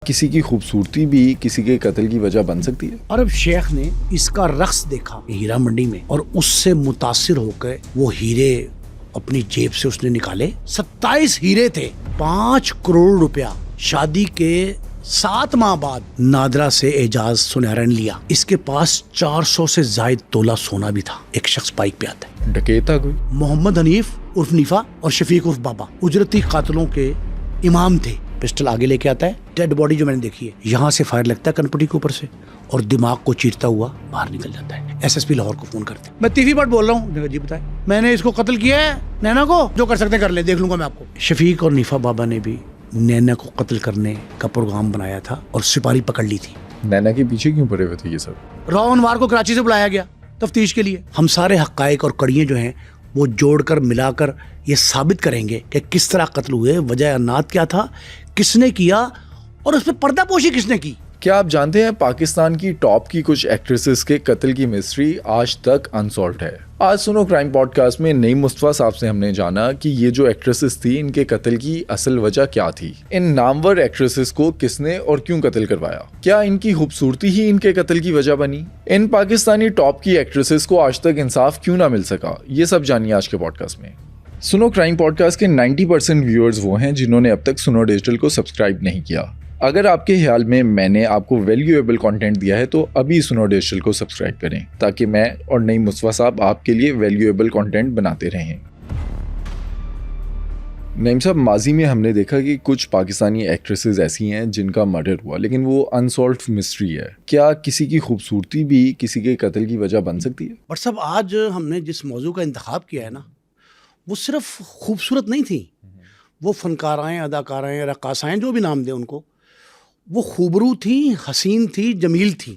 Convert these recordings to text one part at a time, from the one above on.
کسی کی خوبصورتی بھی کسی کے قتل کی وجہ بن سکتی ہے. عرب شیخ نے اس کا رقص دیکھا ہیرا منڈی میں اور اس سے متاثر ہو کے وہ ہیرے اپنی جیب سے اس نے نکالے. 27 ہیرے تھے, 5 کروڑ روپیہ. شادی کے 7 ماہ بعد نادرا سے اعجاز سنہرا نے لیا. اس کے پاس 400 سے زائد تولہ سونا بھی تھا. ایک شخص بائک پہ آتا ہے, ڈکیت تھا کوئی. محمد حنیف عرف نیفا اور شفیق عرف بابا اجرتی قاتلوں کے امام تھے. پسٹل آگے لے کے آتا ہے. ڈیڈ باڈی جو میں نے دیکھی ہے, یہاں سے فائر لگتا ہے کنپٹی کے اوپر سے اور دماغ کو چیرتا ہوا باہر نکل جاتا ہے. ایس ایس پی لاہور کو فون کرتے ہیں, میں تیفی بٹ بول رہا ہوں. جی بتائیں, میں نے اس کو قتل کیا ہے, نینا کو. جو کر سکتے کر لیں, دیکھ لوں گا میں آپ کو. شفیق اور نیفا بابا نے بھی نینا کو قتل کرنے کا پروگرام بنایا تھا اور سپاری پکڑ لی تھی. نینا کے پیچھے کیوں پڑے ہوئے تھے یہ سب؟ را انوار کو کراچی سے بلایا گیا تفتیش کے لیے. ہم سارے حقائق اور کڑیاں جو ہیں وہ جوڑ کر ملا کر یہ ثابت کریں گے کہ کس طرح قتل ہوئے, وجہ انات کیا تھا, کس نے کیا اور اس پہ پردہ پوشی کس نے کی. کیا آپ جانتے ہیں پاکستان کی ٹاپ کی کچھ ایکٹریسز کے قتل کی مسٹری آج تک انسولوڈ ہے. آج سنو کرائم پوڈ کاسٹ میں نعیم مصطفیٰ صاحب سے ہم نے جانا کہ یہ جو ایکٹریسز تھی ان کے قتل کی اصل وجہ کیا تھی. ان نامور ایکٹریسز کو کس نے اور کیوں قتل کروایا؟ کیا ان کی خوبصورتی ہی ان کے قتل کی وجہ بنی؟ ان پاکستانی ٹاپ کی ایکٹریسز کو آج تک انصاف کیوں نہ مل سکا؟ یہ سب جانیے آج کے پوڈ کاسٹ میں. سنو کرائم پوڈ کاسٹ کے 90% ویورز وہ ہیں جنہوں نے اب تک سنو ڈیجیٹل کو سبسکرائب نہیں کیا. اگر آپ کے خیال میں نے آپ کو ویلیویبل کنٹینٹ دیا ہے تو ابھی سنو ڈیجیٹل کو سبسکرائب کریں تاکہ میں اور نعیم مصطفیٰ صاحب آپ کے لیے ویلیویبل کنٹینٹ بناتے رہیں. نعیم صاحب, ماضی میں ہم نے دیکھا کہ کچھ پاکستانی ایکٹریسز ایسی ہیں جن کا مرڈر ہوا لیکن وہ انسولوڈ مسٹری ہے. کیا کسی کی خوبصورتی بھی کسی کے قتل کی وجہ بن سکتی ہے؟ بٹ صاحب, آج ہم نے جس موضوع کا انتخاب کیا ہے نا, وہ صرف خوبصورت نہیں تھی. وہ فنکارائیں, اداکارائیں, رقاصائیں, جو بھی نام دیں ان کو, وہ خوبرو تھیں, حسین تھی, جمیل تھی.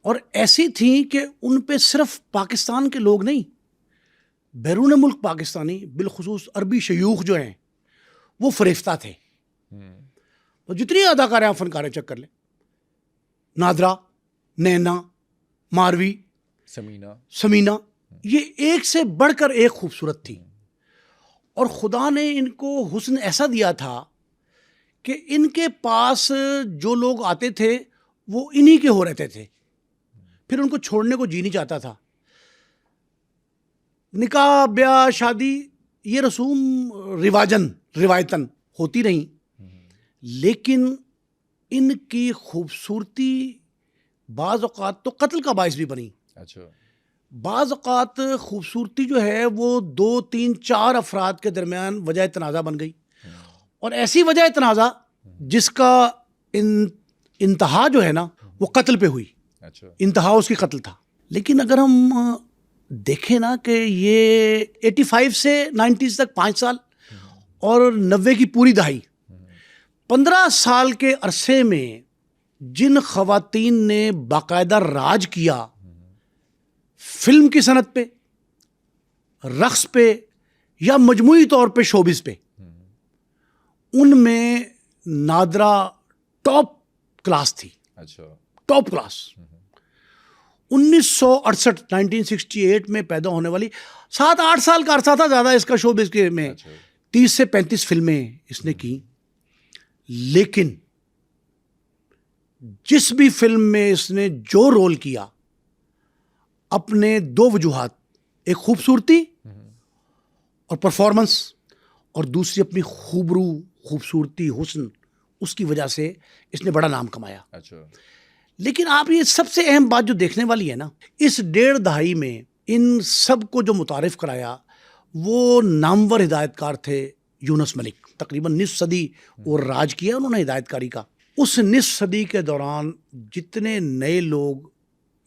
اور ایسی تھیں کہ ان پہ صرف پاکستان کے لوگ نہیں, بیرون ملک پاکستانی بالخصوص عربی شیوخ جو ہیں وہ فریفتہ تھے. تو جتنی اداکاریں آپ فنکاریں چیک کر لیں, نادرا, نینا, ماروی, سمینا, یہ ایک سے بڑھ کر ایک خوبصورت تھی. اور خدا نے ان کو حسن ایسا دیا تھا کہ ان کے پاس جو لوگ آتے تھے وہ انہی کے ہو رہتے تھے. پھر ان کو چھوڑنے کو جی نہیں چاہتا تھا. نکاح, بیاہ, شادی, یہ رسوم روایتاً ہوتی رہیں, لیکن ان کی خوبصورتی بعض اوقات تو قتل کا باعث بھی بنی. بعض اوقات خوبصورتی جو ہے وہ 2, 3, 4 افراد کے درمیان وجہ تنازع بن گئی, اور ایسی وجہ تنازع جس کا انتہا جو ہے نا وہ قتل پہ ہوئی. انتہا اس کی قتل تھا. لیکن اگر ہم دیکھیں نا کہ یہ 85 سے 90s تک 5 سال اور 90 کی پوری دہائی, 15 سال کے عرصے میں جن خواتین نے باقاعدہ راج کیا فلم کی صنعت پہ, رقص پہ, یا مجموعی طور پہ شوبز پہ, ان میں نادرا ٹاپ کلاس تھی. Top class. 1968 میں پیدا ہونے والی, 7-8 سال کا عرصہ تھا زیادہ اس کا شوبز کے میں. 30 سے 35 فلمیں اس نے کی. لیکن جس بھی فلم میں اس نے جو رول کیا, اپنے 2 وجوہات, ایک خوبصورتی اور پرفارمنس, اور دوسری اپنی خوبصورتی, حسن, اس کی وجہ سے اس نے بڑا نام کمایا. لیکن آپ یہ سب سے اہم بات جو دیکھنے والی ہے نا, اس 1.5 دہائی میں ان سب کو جو متعارف کرایا وہ نامور ہدایت کار تھے یونس ملک. تقریباً نصف صدی اور راج کیا انہوں نے ہدایت کاری کا. اس نصف صدی کے دوران جتنے نئے لوگ,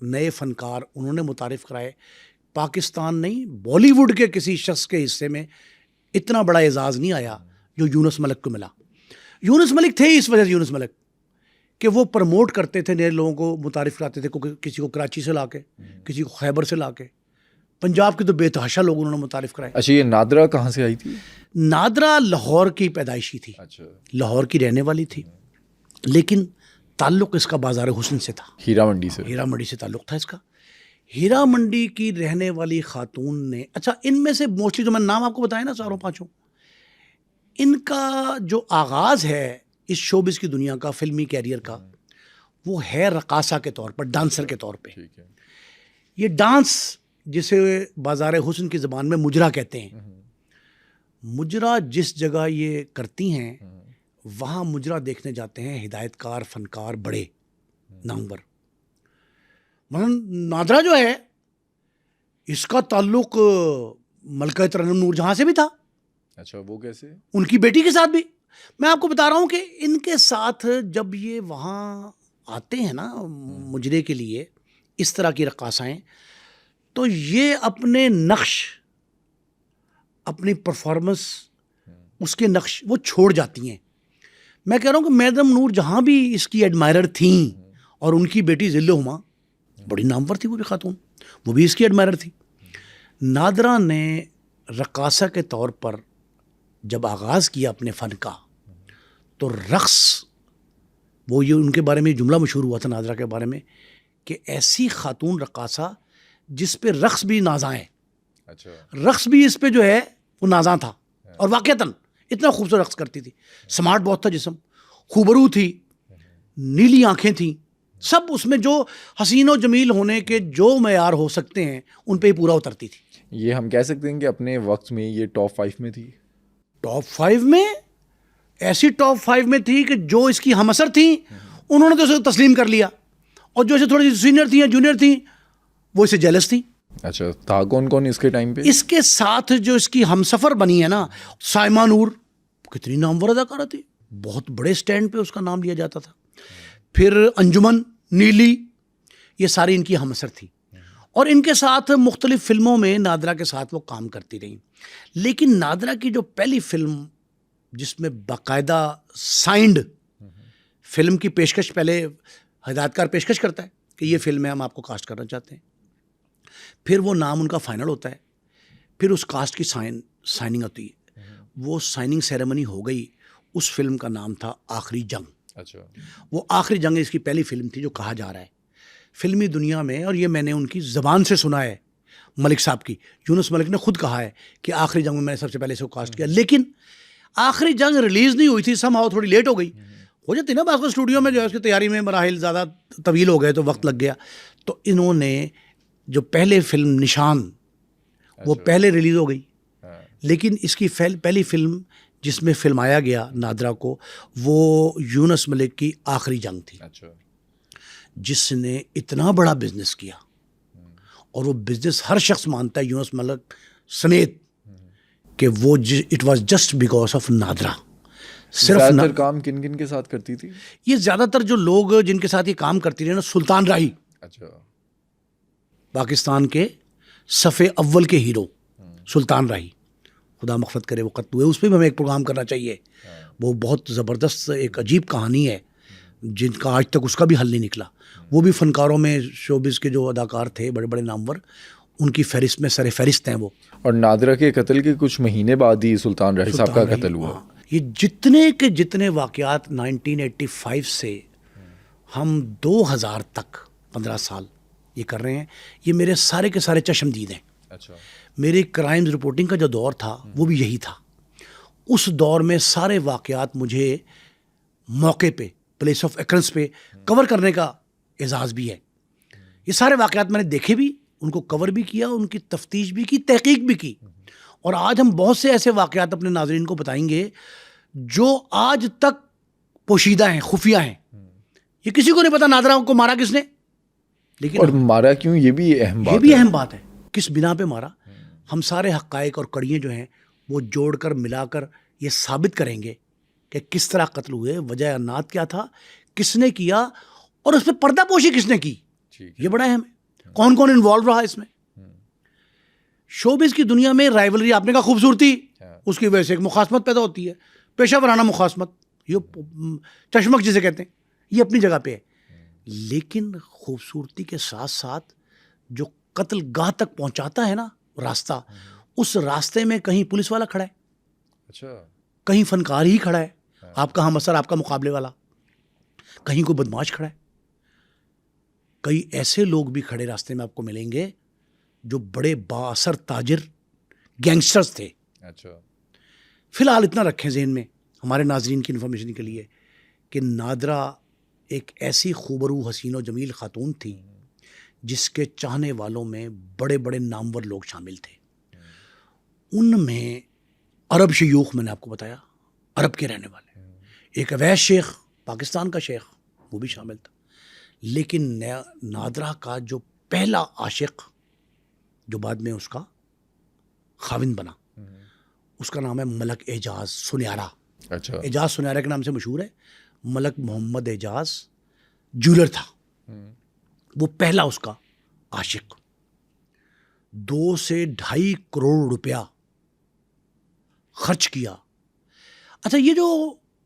نئے فنکار انہوں نے متعارف کرائے, پاکستان نہیں بالی ووڈ کے کسی شخص کے حصے میں اتنا بڑا اعزاز نہیں آیا جو یونس ملک کو ملا. یونس ملک تھے اس وجہ سے یونس ملک کہ وہ پروموٹ کرتے تھے, نئے لوگوں کو متعارف کراتے تھے, کسی کو کراچی سے لا کے, کسی کو خیبر سے لا کے, پنجاب کے تو بے تحاشا لوگ انہوں نے متعارف کرائے. اچھا, یہ نادرا کہاں سے آئی تھی؟ نادرا لاہور کی پیدائشی تھی, لاہور کی رہنے والی تھی, لیکن تعلق اس کا بازار حسن سے تھا. ہیرا منڈی سے. ہیرا منڈی سے تعلق تھا اس کا. ہیرا منڈی کی رہنے والی خاتون نے, اچھا ان میں سے موسٹلی جو میں نام آپ کو بتایا نا 4-5, ان کا جو آغاز ہے اس شوبز کی دنیا کا، فلمی کیریئر کا، وہ ہے رقاصہ کے طور پر، ڈانسر کے طور پہ. ٹھیک ہے. یہ ڈانس جسے بازار حسن کی زبان میں مجرا کہتے ہیں، مجرا جس جگہ یہ کرتی ہیں وہاں مجرا دیکھنے جاتے ہیں ہدایت کار، فنکار بڑے نامور. مثلا نادرا جو ہے اس کا تعلق ملکہ ترنم نور جہاں سے بھی تھا. اچھا، وہ کیسے؟ ان کی بیٹی کے ساتھ بھی. میں آپ کو بتا رہا ہوں کہ ان کے ساتھ جب یہ وہاں آتے ہیں نا مجرے کے لیے، اس طرح کی رقاصائیں، تو یہ اپنے نقش، اپنی پرفارمنس، اس کے نقش وہ چھوڑ جاتی ہیں. میں کہہ رہا ہوں کہ میڈم نور جہاں بھی اس کی ایڈمائرر تھیں، اور ان کی بیٹی ذل ہما بڑی نامور تھی، وہ بھی خاتون، وہ بھی اس کی ایڈمائرر تھی. نادرا نے رقاصہ کے طور پر جب آغاز کیا اپنے فن کا، تو رقص، وہ یہ ان کے بارے میں جملہ مشہور ہوا تھا نادرا کے بارے میں کہ ایسی خاتون رقاصہ جس پہ رقص بھی نازاں ہے. اچھا، رقص بھی اس پہ جو ہے وہ نازاں تھا، اور واقعتاً اتنا خوبصورت رقص کرتی تھی. سمارٹ بہت تھا جسم، خوبرو تھی، نیلی آنکھیں تھیں، سب اس میں جو حسین و جمیل ہونے کے جو معیار ہو سکتے ہیں ان پہ ہی پورا اترتی تھی. یہ ہم کہہ سکتے ہیں کہ اپنے وقت میں یہ ٹاپ 5 میں تھی. ٹاپ 5 میں، ایسی ٹاپ 5 میں تھی کہ جو اس کی ہم اثر تھیں انہوں نے تو اسے تسلیم کر لیا، اور جو اسے تھوڑی سی سینئر تھیں یا جونیئر تھیں وہ اسے جیلس تھیں. اچھا، تھا کون کون اس کے ٹائم پہ؟ اس کے ساتھ جو اس کی ہم سفر بنی ہے نا، سائمہ نور، کتنی نامور اداکارہ تھی، بہت بڑے سٹینڈ پہ اس کا نام لیا جاتا تھا. پھر انجمن، نیلی، یہ ساری ان کی ہم اثر تھی، اور ان کے ساتھ مختلف فلموں میں نادرا کے ساتھ وہ کام کرتی رہیں. لیکن نادرا کی جو پہلی فلم جس میں باقاعدہ سائنڈ فلم کی پیشکش، پہلے ہدایت کار پیشکش کرتا ہے کہ یہ فلم ہے، ہم آپ کو کاسٹ کرنا چاہتے ہیں، پھر وہ نام ان کا فائنل ہوتا ہے، پھر اس کاسٹ کی سائننگ ہوتی ہے. وہ سائننگ سیریمنی ہو گئی، اس فلم کا نام تھا آخری جنگ. اچھا، وہ آخری جنگ اس کی پہلی فلم تھی جو کہا جا رہا ہے فلمی دنیا میں، اور یہ میں نے ان کی زبان سے سنا ہے، ملک صاحب کی، یونس ملک نے خود کہا ہے کہ آخری جنگ میں نے سب سے پہلے سے کاسٹ کیا. لیکن آخری جنگ ریلیز نہیں ہوئی تھی، سم ہاؤ تھوڑی لیٹ ہو گئی. ہو جاتی نا بعض کو اسٹوڈیو میں جو ہے اس کی تیاری میں مراحل زیادہ طویل ہو گئے تو وقت لگ گیا. تو انہوں نے جو پہلے فلم نشان، وہ پہلے ریلیز ہو گئی، لیکن اس کی پہلی فلم جس میں فلمایا گیا نادرا کو، وہ یونس ملک کی آخری جنگ تھی. اچھا، جس نے اتنا بڑا بزنس کیا، اور وہ بزنس ہر شخص مانتا ہے یونس ملک سمیت کہ وہ it was just because of NADRA. صرف زیادہ تر کام کن کن کے ساتھ کرتی تھی؟ یہ زیادہ تر جو لوگ جن کے ساتھ یہ کام کرتی رہے نا، سلطان راہی، اچھا، پاکستان کے صفحے اول کے ہیرو سلطان راہی، خدا مغفرت کرے، وہ قتل ہوئے، اس پہ بھی ہمیں ایک پروگرام کرنا چاہیے. وہ بہت زبردست ایک عجیب کہانی ہے جن کا آج تک اس کا بھی حل نہیں نکلا. وہ بھی فنکاروں میں شوبز کے جو اداکار تھے بڑے بڑے نامور، ان کی فہرست میں سر فہرست ہیں وہ. اور نادرا کے قتل کے کچھ مہینے بعد ہی سلطان راہی صاحب کا قتل ہوا. یہ جتنے کے جتنے واقعات 1985 سے ہم 2000 تک 15 سال یہ کر رہے ہیں، یہ میرے سارے کے سارے چشمدید ہیں. اچھا، میری کرائمز رپورٹنگ کا جو دور تھا وہ بھی یہی تھا. اس دور میں سارے واقعات مجھے موقع پہ، پلیس آف ایکرنس پہ کور کرنے کا اعزاز بھی ہے. یہ سارے واقعات میں نے دیکھے بھی، ان کو کور بھی کیا، ان کی تفتیش بھی کی، تحقیق بھی کی. اور آج ہم بہت سے ایسے واقعات اپنے ناظرین کو بتائیں گے جو آج تک پوشیدہ ہیں، خفیہ ہیں. یہ کسی کو نہیں پتا نادرا کو مارا کس نے، لیکن اور مارا کیوں یہ بھی اہم بات ہے. یہ بھی اہم بات ہے، کس بنا پہ مارا. ہم سارے حقائق اور کڑیاں جو ہیں وہ جوڑ کر ملا کر یہ ثابت کریں گے کہ کس طرح قتل ہوئے، وجہ انات کیا تھا، کس نے کیا، اور اس پہ پردہ پوشی کس نے کی. یہ بڑا اہم ہے، کون کون انوالو رہا اس میں. شوبز کی دنیا میں رائیولری، آپ نے کہا خوبصورتی، اس کی وجہ سے ایک مخاصمت پیدا ہوتی ہے، پیشہ ورانہ مخاصمت، یہ چشمک جسے کہتے ہیں، یہ اپنی جگہ پہ ہے. لیکن خوبصورتی کے ساتھ ساتھ جو قتل گاہ تک پہنچاتا ہے نا راستہ، اس راستے میں کہیں پولیس والا کھڑا ہے، اچھا، کہیں فنکار ہی کھڑا ہے، آپ کا ہم اثر، آپ کا مقابلے والا، کہیں کوئی بدماش کھڑا ہے. کئی ایسے لوگ بھی کھڑے راستے میں آپ کو ملیں گے جو بڑے با اثر تاجر گینگسٹرز تھے. اچھا، فی الحال اتنا رکھیں ذہن میں ہمارے ناظرین کی انفارمیشن کے لیے کہ نادرہ ایک ایسی خوبرو حسین و جمیل خاتون تھی جس کے چاہنے والوں میں بڑے بڑے نامور لوگ شامل تھے. ان میں عرب شیوخ میں نے آپ کو بتایا, عرب کے رہنے والے, ایک اویس شیخ پاکستان کا شیخ وہ بھی شامل تھا. لیکن نادرہ کا جو پہلا عاشق جو بعد میں اس کا خاوند بنا, اس کا نام ہے ملک اعجاز سنیارہ. اچھا. اعجاز سنیارہ کے نام سے مشہور ہے. ملک محمد اعجاز جولر تھا, وہ پہلا اس کا عاشق. 2 سے 2.5 کروڑ روپیہ خرچ کیا. اچھا, یہ جو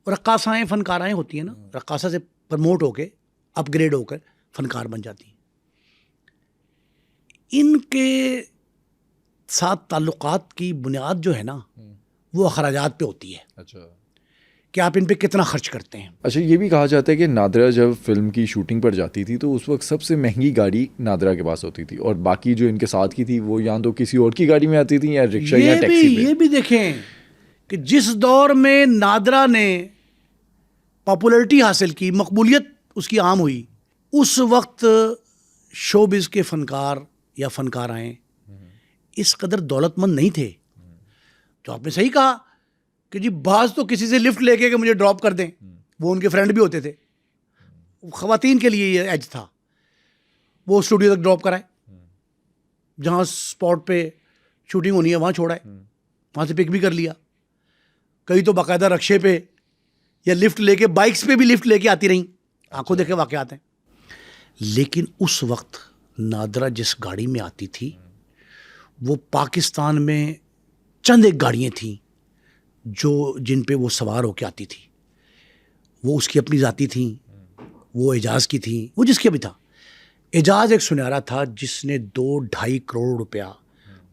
رقاصائیں فنکارائیں ہوتی ہیں نا, رقاصہ سے پرموٹ ہو کے اپ گریڈ ہو کر فنکار بن جاتی ہیں, ان کے ساتھ تعلقات کی بنیاد جو ہے نا وہ اخراجات پہ ہوتی ہے. اچھا, کہ آپ ان پہ کتنا خرچ کرتے ہیں. اچھا, یہ بھی کہا جاتا ہے کہ نادرہ جب فلم کی شوٹنگ پر جاتی تھی تو اس وقت سب سے مہنگی گاڑی نادرہ کے پاس ہوتی تھی, اور باقی جو ان کے ساتھ کی تھی وہ یا تو کسی اور کی گاڑی میں آتی تھی یا رکشہ یا ٹیکسی پہ. یہ بھی دیکھیں کہ جس دور میں نادرہ نے پاپولرٹی حاصل کی, مقبولیت اس کی عام ہوئی, اس وقت شوبز کے فنکار یا فنکارائیں اس قدر دولت مند نہیں تھے. تو آپ نے صحیح کہا کہ جی بعض تو کسی سے لفٹ لے کے کہ مجھے ڈراپ کر دیں, وہ ان کے فرینڈ بھی ہوتے تھے. خواتین کے لیے یہ ایج تھا, وہ اسٹوڈیو تک ڈراپ کرائے, جہاں اسپاٹ پہ شوٹنگ ہونی ہے وہاں چھوڑائے, وہاں سے پک بھی کر لیا. کئی تو باقاعدہ رکشے پہ یا لفٹ لے کے, بائکس پہ بھی لفٹ لے کے آتی رہیں, آنکھوں دیکھے واقعات ہیں. لیکن اس وقت نادرہ جس گاڑی میں آتی تھی وہ پاکستان میں چند ایک گاڑیاں تھیں جن پہ وہ سوار ہو کے آتی تھی. وہ اس کی اپنی ذاتی تھیں, وہ اعجاز کی تھیں, وہ جس کے بھی تھا. اعجاز ایک سنیارہ تھا جس نے 2-2.5 کروڑ روپیہ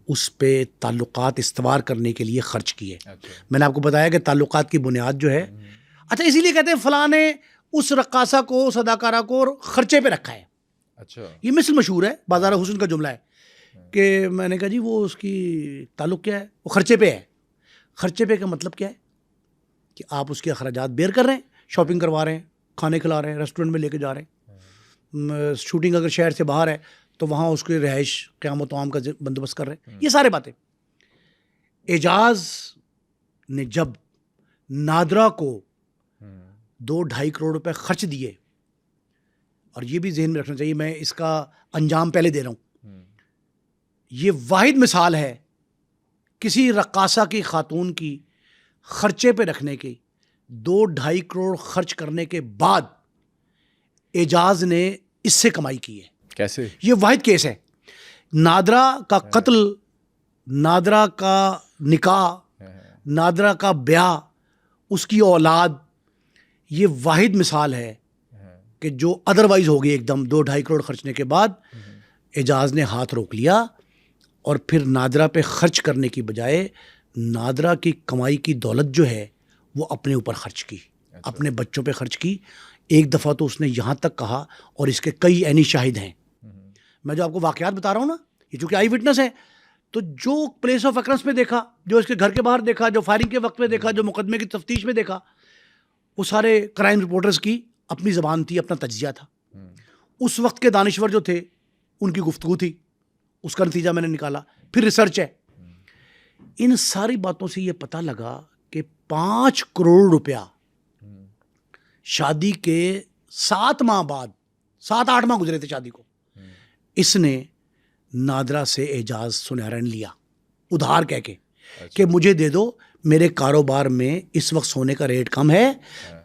اس پہ تعلقات استوار کرنے کے لیے خرچ کیے. میں نے آپ کو بتایا کہ تعلقات کی بنیاد جو ہے, اچھا اسی لیے کہتے ہیں فلاں نے اس رقاصہ کو, اس اداکارہ کو خرچے پہ رکھا ہے. اچھا, یہ مثل مشہور ہے, بازار حسن کا جملہ ہے کہ میں نے کہا جی وہ اس کی تعلق کیا ہے, وہ خرچے پہ ہے. خرچے پہ کا مطلب کیا ہے کہ آپ اس کے اخراجات بیئر کر رہے ہیں, شاپنگ کروا رہے ہیں, کھانے کھلا رہے ہیں, ریسٹورنٹ میں لے کے جا رہے ہیں, شوٹنگ اگر شہر سے باہر ہے تو وہاں اس کی رہائش قیام و طعام کا بندوبست کر رہے ہیں. یہ سارے باتیں. اعجاز نے جب نادرہ کو 2-2.5 کروڑ روپے خرچ دیے, اور یہ بھی ذہن میں رکھنا چاہیے, میں اس کا انجام پہلے دے رہا ہوں, یہ واحد مثال ہے کسی رقاصہ کی خاتون کی خرچے پہ رکھنے کی. 2-2.5 کروڑ خرچ کرنے کے بعد اعجاز نے اس سے کمائی کی ہے. کیسے؟ یہ واحد کیس ہے. نادرہ کا قتل, نادرہ کا نکاح, نادرہ کا بیاہ, اس کی اولاد, یہ واحد مثال ہے کہ جو ادروائز ہوگی ایک دم 2-2.5 کروڑ خرچنے کے بعد اعجاز نے ہاتھ روک لیا, اور پھر نادرہ پہ خرچ کرنے کی بجائے نادرہ کی کمائی کی دولت جو ہے وہ اپنے اوپر خرچ کی, اپنے بچوں پہ خرچ کی. ایک دفعہ تو اس نے یہاں تک کہا, اور اس کے کئی عینی شاہد ہیں, میں جو آپ کو واقعات بتا رہا ہوں نا, یہ چونکہ آئی وٹنس ہے, تو جو پلیس آف اکرنس میں دیکھا, جو اس کے گھر کے باہر دیکھا, جو فائرنگ کے وقت میں دیکھا, جو مقدمے کی تفتیش میں دیکھا, وہ سارے کرائم رپورٹرز کی اپنی زبان تھی, اپنا تجزیہ تھا. اس وقت کے دانشور جو تھے ان کی گفتگو تھی, اس کا نتیجہ میں نے نکالا, پھر ریسرچ ہے. ان ساری باتوں سے یہ پتہ لگا کہ 5 کروڑ روپیہ شادی کے 7 ماہ بعد, 7-8 ماہ گزرے تھے شادی کو, اس نے نادرہ سے اعجاز سنیارہ نے لیا ادھار کہہ کے کہ مجھے دے دو, میرے کاروبار میں اس وقت سونے کا ریٹ کم ہے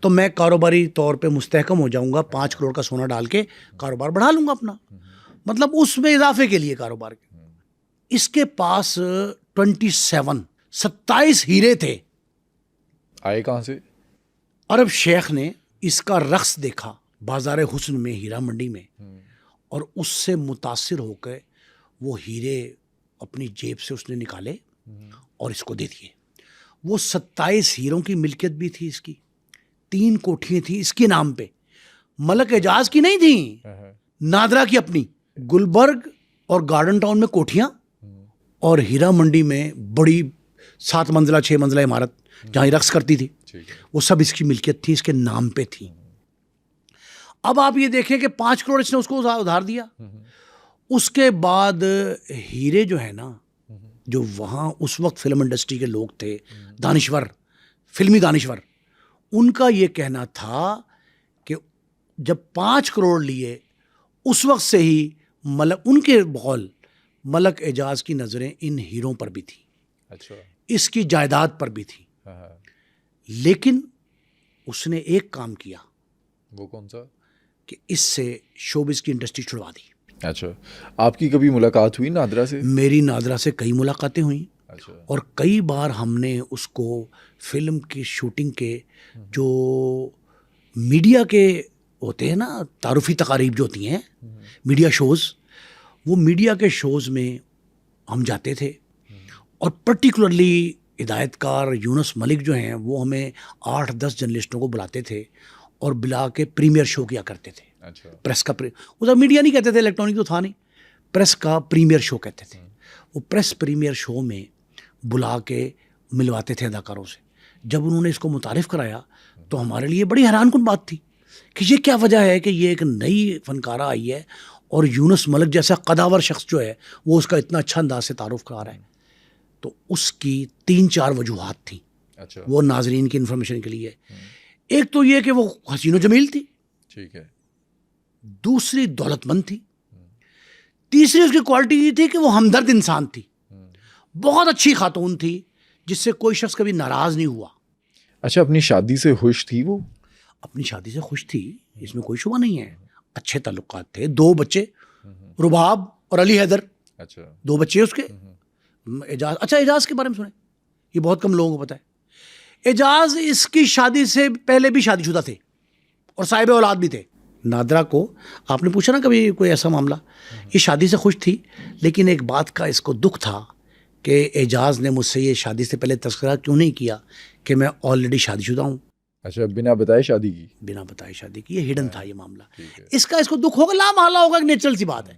تو میں کاروباری طور پہ مستحکم ہو جاؤں گا, 5 کروڑ کا سونا ڈال کے کاروبار بڑھا لوں گا اپنا, مطلب اس میں اضافے کے لیے کاروبار کے. اس کے پاس 27 ہیرے تھے. آئے کہاں سے؟ عرب شیخ نے اس کا رقص دیکھا بازار حسن میں, ہیرا منڈی میں, اور اس سے متاثر ہو کے وہ ہیرے اپنی جیب سے اس نے نکالے اور اس کو دے دیے. وہ 27 ہیروں کی ملکیت بھی تھی اس کی, 3 کوٹھیاں تھیں اس کے نام پہ, ملک اعجاز کی نہیں تھیں, نادرہ کی اپنی. گلبرگ اور گارڈن ٹاؤن میں کوٹھیاں, اور ہیرا منڈی میں بڑی 7 منزلہ 6 منزلہ عمارت جہاں رقص کرتی تھی, وہ سب اس کی ملکیت تھی, اس کے نام پہ تھی. اب آپ یہ دیکھیں کہ 5 کروڑ اس نے اس کو ادھار دیا. اس کے بعد ہیرے جو ہے نا, جو وہاں اس وقت فلم انڈسٹری کے لوگ تھے, دانشور, فلمی دانشور, ان کا یہ کہنا تھا کہ جب 5 کروڑ لیے اس وقت سے ہی ان کے بقول ملک اعجاز کی نظریں ان ہیروں پر بھی تھی, اچھا, اس کی جائیداد پر بھی تھی. لیکن اس نے ایک کام کیا. وہ کون سا؟ کہ اس سے شوبز کی انڈسٹری چھڑوا دی. اچھا, آپ کی کبھی ملاقات ہوئی نادرا سے؟ میری نادرا سے کئی ملاقاتیں ہوئیں. اچھا. اور کئی بار ہم نے اس کو فلم کی شوٹنگ کے جو میڈیا کے ہوتے ہیں نا, تعارفی تقاریب جو ہوتی ہیں, میڈیا شوز, وہ میڈیا کے شوز میں ہم جاتے تھے. اور پرٹیکولرلی ہدایت کار یونس ملک جو ہیں, وہ ہمیں 8-10 جرنلسٹوں کو بلاتے تھے اور بلا کے پریمیئر شو کیا کرتے تھے. اچھا. پریس کا ادھر میڈیا نہیں کہتے تھے, الیکٹرانک تو تھا نہیں, پریس کا پریمیئر شو کہتے تھے. وہ پریس پریمیئر شو میں بلا کے ملواتے تھے اداکاروں سے. جب انہوں نے اس کو متعارف کرایا تو ہمارے لیے بڑی حیران کن بات تھی کہ یہ کیا وجہ ہے کہ یہ ایک نئی فنکارہ آئی ہے اور یونس ملک جیسا قداور شخص جو ہے وہ اس کا اتنا اچھا انداز سے تعارف کرا رہا ہے. تو اس کی 3-4 وجوہات تھیں. اچھا. وہ ناظرین کی انفارمیشن کے لیے. ایک تو یہ کہ وہ حسین و جمیل تھی. ٹھیک ہے. دوسری دولت مند تھی. تیسری اس کی کوالٹی یہ تھی کہ وہ ہمدرد انسان تھی. بہت اچھی خاتون تھی جس سے کوئی شخص کبھی ناراض نہیں ہوا. اچھا, اپنی شادی سے خوش تھی وہ؟ اپنی شادی سے خوش تھی, اس میں کوئی شبہ نہیں ہے. اچھے تعلقات تھے. 2 بچے, رباب اور علی حیدر. اچھا. 2 بچے اس کے. اعجاز, اچھا اعجاز کے بارے میں سنیں, یہ بہت کم لوگوں کو پتہ ہے. اعجاز اس کی شادی سے پہلے بھی شادی شدہ تھے اور صاحب اولاد بھی تھے. نادرا کو آپ نے پوچھا نا کبھی کوئی ایسا معاملہ, یہ شادی سے خوش تھی, لیکن ایک بات کا اس کو دکھ تھا کہ اعجاز نے مجھ سے یہ شادی سے پہلے تذکرہ کیوں نہیں کیا کہ میں آلریڈی شادی شدہ ہوں. اچھا, بنا بتائے شادی کی؟ بنا بتائے شادی کی. یہ ہڈن تھا یہ معاملہ. اس کا اس کو دکھ ہوگا, لا محالہ ہوگا, نیچرل سی بات ہے.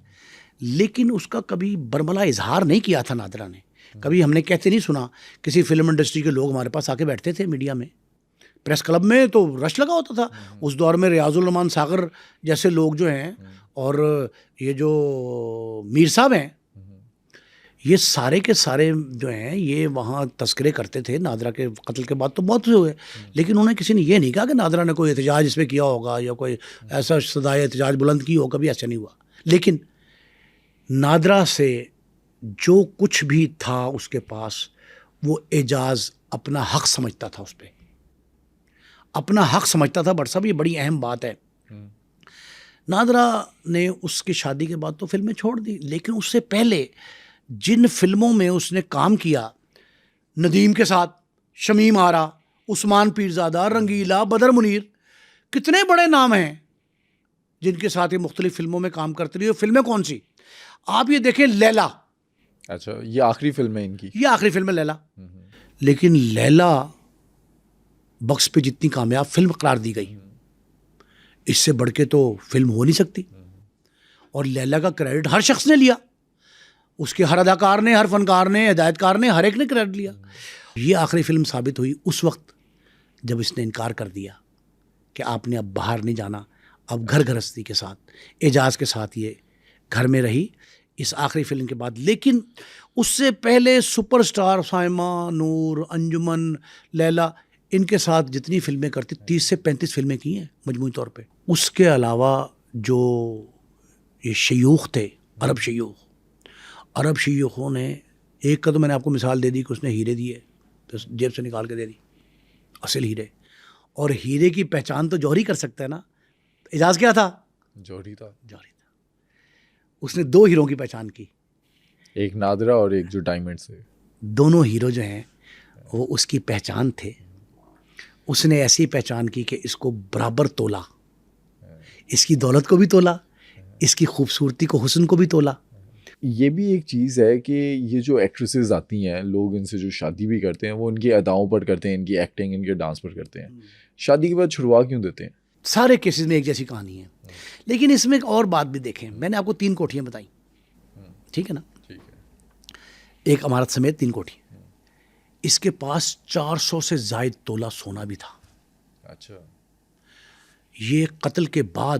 لیکن اس کا کبھی برملا اظہار نہیں کیا تھا نادرا نے. کبھی ہم نے کہتے نہیں سنا. کسی فلم انڈسٹری کے لوگ ہمارے پاس آ کے بیٹھتے تھے میڈیا میں, پریس کلب میں, تو رش لگا ہوتا تھا. اس دور میں ریاض الرحمان ساغر جیسے لوگ جو ہیں, اور یہ جو میر صاحب ہیں, یہ سارے کے سارے جو ہیں یہ وہاں تذکرے کرتے تھے. نادرا کے قتل کے بعد تو بہت سے ہوئے, لیکن انہیں کسی نے یہ نہیں کہا کہ نادرا نے کوئی احتجاج اس پہ کیا ہوگا یا کوئی ایسا صدائے احتجاج بلند کی ہو. کبھی ایسا نہیں ہوا. لیکن نادرا سے جو کچھ بھی تھا اس کے پاس, وہ اعجاز اپنا حق سمجھتا تھا. اس پہ اپنا حق سمجھتا تھا. بٹ صاحب یہ بڑی اہم بات ہے. نادرا نے اس کی شادی کے بعد تو فلمیں چھوڑ دی, لیکن اس سے پہلے جن فلموں میں اس نے کام کیا, ندیم کے ساتھ, شمیم آرا, عثمان پیرزادہ, رنگیلا, بدر منیر, کتنے بڑے نام ہیں جن کے ساتھ یہ مختلف فلموں میں کام کرتے رہی. فلمیں کون سی آپ یہ دیکھیں, لیلا. اچھا, یہ آخری فلم ہے ان کی؟ یہ آخری فلم ہے لیلا. لیکن لیلا بکس پہ جتنی کامیاب فلم قرار دی گئی, اس سے بڑھ کے تو فلم ہو نہیں سکتی. اور لیلا کا کریڈٹ ہر شخص نے لیا. اس کے ہر اداکار نے, ہر فنکار نے, ہدایت کار نے, ہر ایک نے کریڈٹ لیا. یہ آخری فلم ثابت ہوئی اس وقت جب اس نے انکار کر دیا کہ آپ نے اب باہر نہیں جانا, اب گھر گھرستی کے ساتھ اعجاز کے ساتھ یہ گھر میں رہی اس آخری فلم کے بعد. لیکن اس سے پہلے سپر سٹار سائمہ, نور, انجمن, لیلا, ان کے ساتھ جتنی فلمیں کرتی 30 سے 35 فلمیں کی ہیں مجموعی طور پہ. اس کے علاوہ جو یہ شیوخ تھے, عرب شیوخوں نے, ایک کا تو میں نے آپ کو مثال دے دی کہ اس نے ہیرے دیے, تو جیب سے نکال کے دے دی, اصل ہیرے. اور ہیرے کی پہچان تو جوہری کر سکتا ہے نا. اعجاز کیا تھا؟ جوہری تھا. اس نے 2 ہیروں کی پہچان کی, ایک نادرا اور ایک جو ڈائمنڈ سے. دونوں ہیرو جو ہیں وہ اس کی پہچان تھے. اس نے ایسی پہچان کی کہ اس کو برابر تولا, اس کی دولت کو بھی تولا, اس کی خوبصورتی کو, حسن کو بھی تولا. یہ بھی ایک چیز ہے کہ یہ جو ایکٹریسز آتی ہیں, لوگ ان سے جو شادی بھی کرتے ہیں وہ ان کی اداؤں پر کرتے ہیں, ان کی ایکٹنگ, ان کے ڈانس پر کرتے ہیں. شادی کے بعد چھڑوا کیوں دیتے ہیں؟ سارے کیسز میں ایک جیسی کہانی ہے. لیکن اس میں ایک اور بات بھی دیکھیں. میں نے آپ کو 3 کوٹھیاں بتائیں, ٹھیک ہے نا, ایک عمارت سمیت 3 کوٹھی. اس کے پاس 400 سے زائد تولہ سونا بھی تھا. اچھا. یہ قتل کے بعد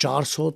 400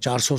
400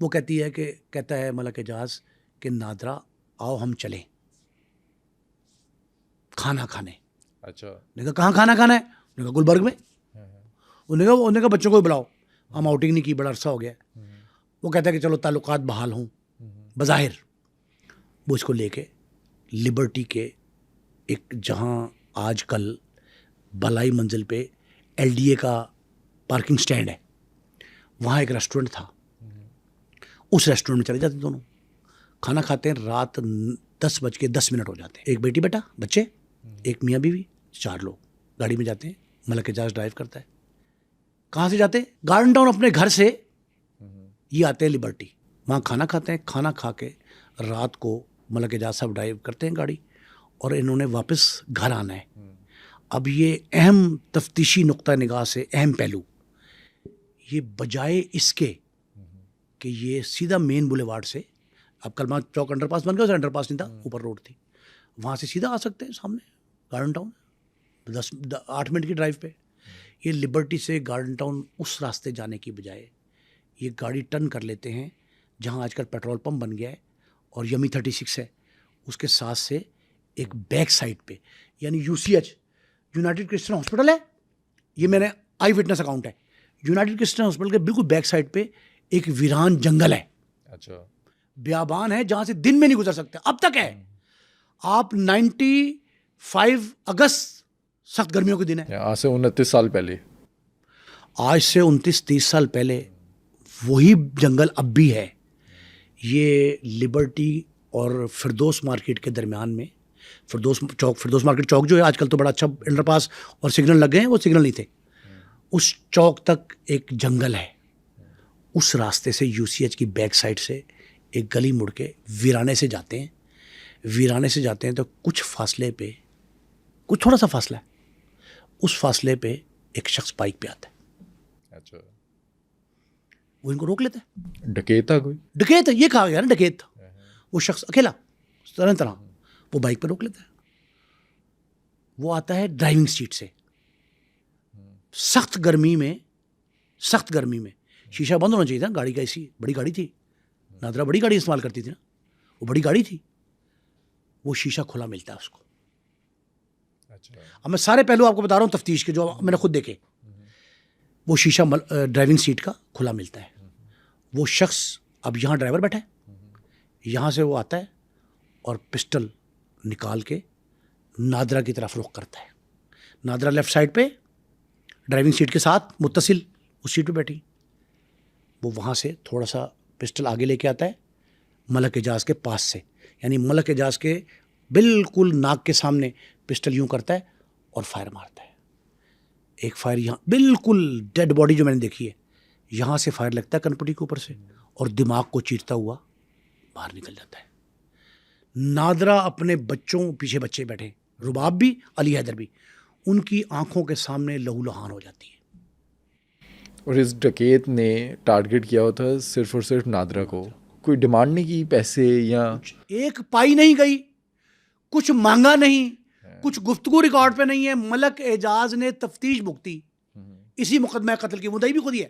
وہ کہتا ہے ملک اعجاز کہ نادرا آؤ ہم چلیں کھانا کھانے. اچھا. نے کہا کہاں کھانا کھانا ہے؟ نے کہا گلبرگ میں. انہوں نے کہا بچوں کو بلاؤ, ہم آؤٹنگ نہیں کی, بڑا عرصہ ہو گیا. وہ کہتا ہے کہ چلو تعلقات بحال ہوں. بظاہر وہ اس کو لے کے لبرٹی کے ایک, جہاں آج کل بالائی منزل پہ ایل ڈی اے کا پارکنگ سٹینڈ ہے, وہاں ایک ریسٹورنٹ تھا. اس ریسٹورنٹ میں چلے جاتے دونوں, کھانا کھاتے ہیں. رات 10:10 ہو جاتے ہیں. ایک بیٹی بیٹا, بچے, ایک میاں بیوی, 4 لوگ گاڑی میں جاتے ہیں. ملک اعجاز ڈرائیو کرتا ہے. کہاں سے جاتے ہیں؟ گارڈن ٹاؤن اپنے گھر سے یہ آتے ہیں لبرٹی, وہاں کھانا کھاتے ہیں. کھانا کھا کے رات کو ملک اعجاز صاحب ڈرائیو کرتے ہیں گاڑی, اور انہوں نے واپس گھر آنا ہے. اب یہ اہم تفتیشی نقطہ نگاہ سے اہم پہلو, یہ بجائے اس کے کہ یہ سیدھا مین بولیوارڈ سے, اب کلمہ چوک انڈر پاس بن گیا, اسے انڈر پاس نہیں تھا, اوپر روڈ تھی, وہاں سے سیدھا آ سکتے ہیں سامنے گارڈن ٹاؤن 8 منٹ کی ڈرائیو پہ. یہ لبرٹی سے گارڈن ٹاؤن اس راستے جانے کی بجائے یہ گاڑی ٹرن کر لیتے ہیں جہاں آج کل پیٹرول پمپ بن گیا ہے اور یمی 36 ہے, اس کے ساتھ سے ایک بیک سائڈ پہ, یعنی UCH یونائٹڈ کرسچن ہاسپٹل ہے, یہ میں نے آئی وٹنس اکاؤنٹ ہے, یونائٹڈ کرسچن ہاسپٹل کے بالکل بیک سائڈ پہ ایک ویران جنگل ہے. اچھا. بیابان ہے جہاں سے دن میں نہیں گزر سکتے, اب تک ہے. آپ 95 اگست سخت گرمیوں کے دن ہے, آج سے 29 سال پہلے, آج سے 29-30 سال پہلے وہی جنگل اب بھی ہے. یہ لبرٹی اور فردوس مارکیٹ کے درمیان میں, فردوس مارکیٹ چوک جو ہے آج کل تو بڑا اچھا انڈر پاس اور سگنل لگ گئے ہیں, وہ سگنل نہیں تھے. اس چوک تک ایک جنگل ہے, اس راستے سے UCH کی بیک سائڈ سے ایک گلی مڑ کے ویرانے سے جاتے ہیں. ویرانے سے جاتے ہیں تو کچھ فاصلے پہ, کچھ تھوڑا سا فاصلہ ہے, اس فاصلے پہ ایک شخص بائک پہ آتا ہے. اچھا. وہ ان کو روک لیتا ہے. ڈکیت تھا کوئی؟ ڈکیت ہے, یہ کہا گیا نا ڈکیت تھا. وہ شخص اکیلا طرح وہ بائک پہ روک لیتا ہے. وہ آتا ہے ڈرائیونگ سیٹ سے, سخت گرمی میں شیشہ بند ہونا چاہیے تھا گاڑی کا, ایسی بڑی گاڑی تھی, نادرا بڑی گاڑی استعمال کرتی تھی نا, وہ بڑی گاڑی تھی, وہ شیشہ کھلا ملتا ہے اس کو. اب میں سارے پہلو آپ کو بتا رہا ہوں تفتیش کے جو میں نے خود دیکھے. وہ شیشہ ڈرائیونگ سیٹ کا کھلا ملتا ہے. وہ شخص اب یہاں ڈرائیور بیٹھا ہے, یہاں سے وہ آتا ہے اور پسٹل نکال کے نادرا کی طرف رخ کرتا ہے. نادرا لیفٹ سائڈ پہ ڈرائیونگ سیٹ کے ساتھ متصل اس سیٹ پہ بیٹھی. وہ وہاں سے تھوڑا سا پسٹل آگے لے کے آتا ہے ملک اعجاز کے پاس سے, یعنی ملک اعجاز کے بالکل ناک کے سامنے پسٹل یوں کرتا ہے اور فائر مارتا ہے. ایک فائر یہاں بالکل ڈیڈ باڈی جو میں نے دیکھی ہے, یہاں سے فائر لگتا ہے کنپٹی کے اوپر سے اور دماغ کو چیرتا ہوا باہر نکل جاتا ہے. نادرا اپنے بچوں, پیچھے بچے بیٹھے, رباب بھی, علی حیدر بھی, ان کی آنکھوں کے سامنے لہو لہان ہو جاتی ہے. اور اس ڈکیت نے ٹارگٹ کیا ہوتا صرف اور صرف نادرا کو, کوئی ڈیمانڈ نہیں کی پیسے یا ایک پائی نہیں گئی, کچھ مانگا نہیں, کچھ گفتگو ریکارڈ پہ نہیں ہے. ملک اعجاز نے تفتیش بھگتی, اسی مقدمہ قتل کی, مدعی بھی خود ہی ہے,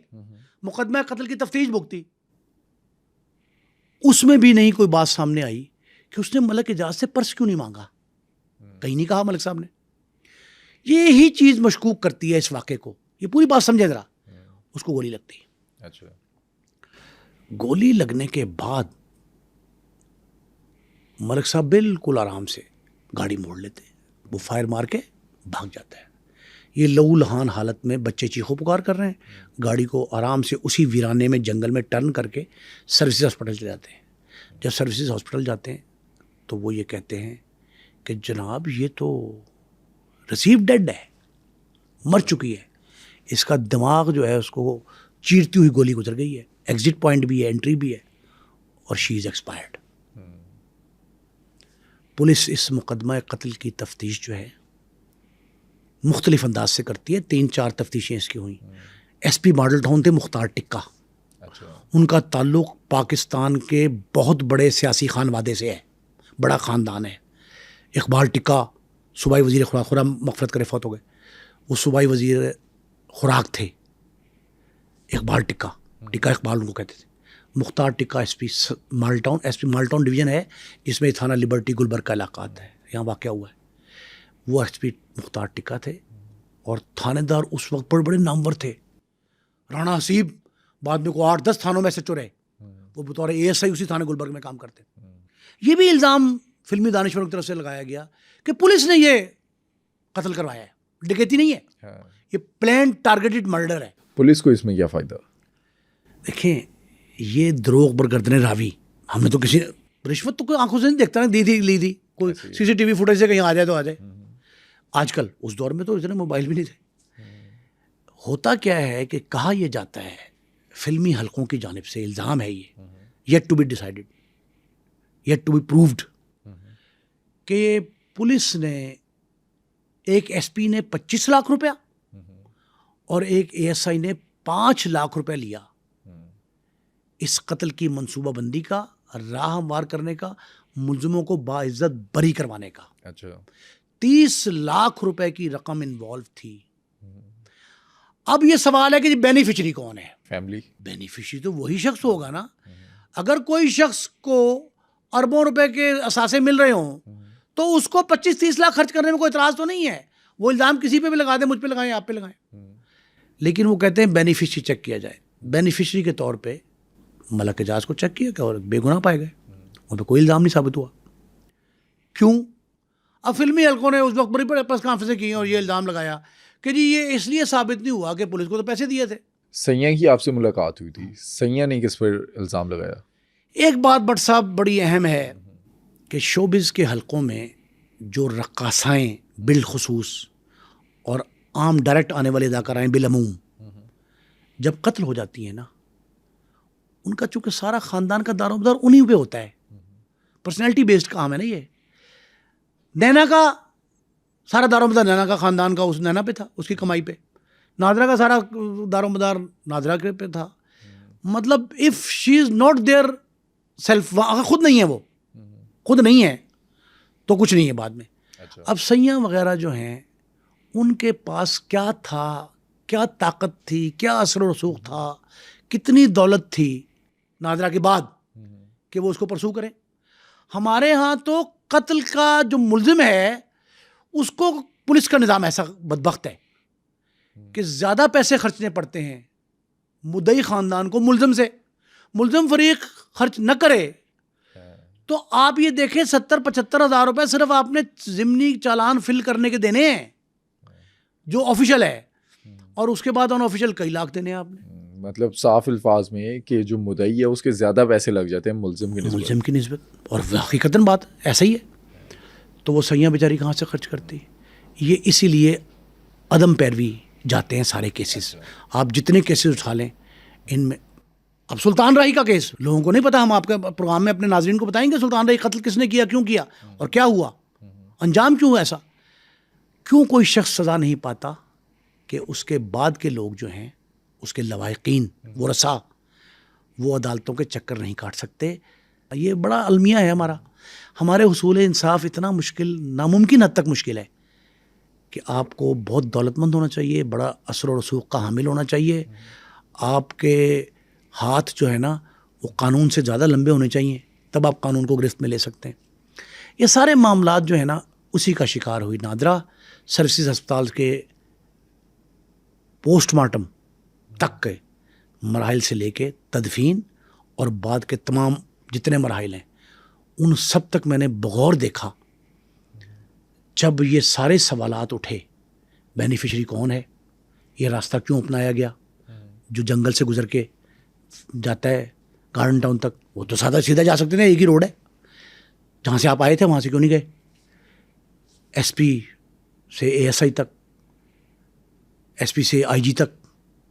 مقدمہ قتل کی تفتیش بھگتی. اس میں بھی نہیں کوئی بات سامنے آئی کہ اس نے ملک اعجاز سے پرس کیوں نہیں مانگا. کہیں نہیں کہا ملک صاحب نے. یہی چیز مشکوک کرتی ہے اس واقعے کو. یہ پوری بات سمجھے ذرا. اس کو گولی لگتی ہے. اچھا. گولی لگنے کے بعد ملک صاحب بالکل آرام سے گاڑی موڑ لیتے ہیں, وہ فائر مار کے بھاگ جاتا ہے. یہ لہو لہان حالت میں بچے چیخو پکار کر رہے ہیں, گاڑی کو آرام سے اسی ویرانے میں جنگل میں ٹرن کر کے سروسز ہاسپٹل چلے جاتے ہیں. جب سروسز ہاسپٹل جاتے ہیں تو وہ یہ کہتے ہیں کہ جناب یہ تو رسیو ڈیڈ ہے, مر چکی ہے, اس کا دماغ جو ہے اس کو چیرتی ہوئی گولی گزر گئی ہے, ایگزٹ پوائنٹ بھی ہے, انٹری بھی ہے, اور شی از ایکسپائرڈ. پولیس اس مقدمہ قتل کی تفتیش جو ہے مختلف انداز سے کرتی ہے. 3-4 تفتیشیں اس کی ہوئیں. ایس پی ماڈل ٹاؤن تھے مختار ٹکا, ان کا تعلق پاکستان کے بہت بڑے سیاسی خانوادے سے ہے, بڑا خاندان ہے. اقبال ٹکا صوبائی وزیر خوراک, خدا مغفرت کرے فوت ہو گئے, وہ صوبائی وزیر خوراک تھے. اقبال ٹکا اقبال ان کو کہتے تھے. مختار ٹکا ایس پی مالٹاؤن ڈویژن ہے جس میں تھانہ لبرٹی گلبرگ کا علاقہ آتا ہے, یہاں واقع ہوا ہے. وہ ایس پی مختار ٹکا تھے اور تھانے دار اس وقت بڑے بڑے نامور تھے. رانا حسیب بعد میں کو 8-10 تھانوں میں سے چرے, وہ بطور ASI اسی تھانے گلبرگ میں کام کرتے. یہ بھی الزام فلمی دانشوروں کی طرف سے لگایا گیا کہ پولیس نے یہ قتل کروایا ہے, ڈکیتی نہیں ہے, یہ پلان ٹارگیٹڈ مرڈر ہے. پولیس کو اس میں کیا فائدہ؟ دیکھیں یہ دروغ برگردنے راوی, ہم نے تو کسی رشوت تو کوئی آنکھوں سے نہیں دیکھتا نا, دی تھی لی تھی, کوئی CCTV فوٹیج سے کہیں آ جائے تو آ جائے. آج کل اس دور میں تو اتنے موبائل بھی نہیں تھے. ہوتا کیا ہے کہ کہا یہ جاتا ہے فلمی حلقوں کی جانب سے, الزام ہے یہ yet to be decided, yet to be proved, کہ پولیس نے ایک SP نے 25 لاکھ روپیہ اور ایک ASI نے 5 لاکھ روپے لیا اس قتل کی منصوبہ بندی کا, راہ ہموار کرنے کا, ملزموں کو باعزت بری کروانے کا. اچھا 30 لاکھ روپے کی رقم انوالو تھی. اب یہ سوال ہے کہ بینیفیشری کون ہے؟ فیملی. بینیفیشری تو وہی شخص ہوگا نا. اگر کوئی شخص کو اربوں روپے کے اثاثے مل رہے ہوں تو اس کو 25-30 لاکھ خرچ کرنے میں کوئی اعتراض تو نہیں ہے. وہ الزام کسی پہ بھی لگا دیں, مجھ پہ لگائیں, آپ پہ لگائیں, لیکن وہ کہتے ہیں بینیفیشری چیک کیا جائے. بینیفیشری کے طور پہ ملک اعجاز کو چیک کیا کہ اور بے گناہ پائے گئے, ان پہ کوئی الزام نہیں ثابت ہوا. کیوں؟ اب فلمی حلقوں نے اس وقت بڑی بڑی پریس کانفرنسیں کی اور یہ الزام لگایا کہ جی یہ اس لیے ثابت نہیں ہوا کہ پولیس کو تو پیسے دیے تھے. سیاں کی آپ سے ملاقات ہوئی تھی, سیاں نے کس پر الزام لگایا؟ ایک بات بٹ صاحب بڑی اہم ہے کہ شوبز کے حلقوں میں جو رقاصائیں بالخصوص اور عام ڈائریکٹ آنے والے اداکارائیں بالعموم جب قتل ہو جاتی ہیں نا, ان کا چونکہ سارا خاندان کا دار و مدار انہیں پہ ہوتا ہے, پرسنالٹی بیسڈ کام ہے نا یہ. نینا کا سارا دار و مدار نینا کا خاندان کا اس نینا پہ تھا, اس کی کمائی پہ. نادرا کا سارا دار و مدار نادرا کے پہ تھا. مطلب if she is not their self, اگر خود نہیں ہے, وہ خود نہیں ہے تو کچھ نہیں ہے بعد میں. اب سیاں وغیرہ جو ہیں ان کے پاس کیا تھا, کیا طاقت تھی, کیا اثر و رسوخ تھا, کتنی دولت تھی نادرا کے بعد کہ وہ اس کو پرسو کریں. ہمارے ہاں تو قتل کا جو ملزم ہے اس کو پولیس کا نظام ایسا بدبخت ہے کہ زیادہ پیسے خرچنے پڑتے ہیں مدعی خاندان کو ملزم سے. ملزم فریق خرچ نہ کرے تو آپ یہ دیکھیں 70-75 ہزار روپے صرف آپ نے ضمنی چالان فل کرنے کے دینے ہیں جو آفیشل ہے, اور اس کے بعد ان آفیشل کئی لاکھ دینے ہیں آپ نے. مطلب صاف الفاظ میں کہ جو مدعی ہے اس کے زیادہ پیسے لگ جاتے ہیں ملزم کی نسبت. اور حقیقتاً بات ایسا ہی ہے. تو وہ سیاں بیچاری کہاں سے خرچ کرتی؟ یہ اسی لیے عدم پیروی جاتے ہیں سارے کیسز. آپ جتنے کیسز اٹھا لیں ان میں, اب سلطان راہی کا کیس لوگوں کو نہیں پتا, ہم آپ کے پروگرام میں اپنے ناظرین کو بتائیں گے سلطان راہی قتل کس نے کیا, کیوں کیا, اور کیا ہوا, انجام کیوں ایسا. کیوں کوئی شخص سزا نہیں پاتا کہ اس کے بعد کے لوگ جو ہیں اس کے لواحقین ورثاء وہ عدالتوں کے چکر نہیں کاٹ سکتے. یہ بڑا المیہ ہے ہمارا. ہمارے حصول انصاف اتنا مشکل, ناممکن حد تک مشکل ہے کہ آپ کو بہت دولت مند ہونا چاہیے, بڑا اثر و رسوخ کا حامل ہونا چاہیے, آپ کے ہاتھ جو ہے نا وہ قانون سے زیادہ لمبے ہونے چاہیے, تب آپ قانون کو گرفت میں لے سکتے ہیں. یہ سارے معاملات جو ہے نا اسی کا شکار ہوئی نادرا. سروسز ہسپتال کے پوسٹ مارٹم تک کے مراحل سے لے کے تدفین اور بعد کے تمام جتنے مراحل ہیں ان سب تک میں نے بغور دیکھا. جب یہ سارے سوالات اٹھے, بینیفیشری کون ہے, یہ راستہ کیوں اپنایا گیا, جو جنگل سے گزر کے جاتا ہے گارڈن ٹاؤن تک, وہ تو سادہ سیدھا جا سکتے ہیں, ایک ہی روڈ ہے, جہاں سے آپ آئے تھے وہاں سے کیوں نہیں گئے. SP سے ASI تک, SP سے IG تک,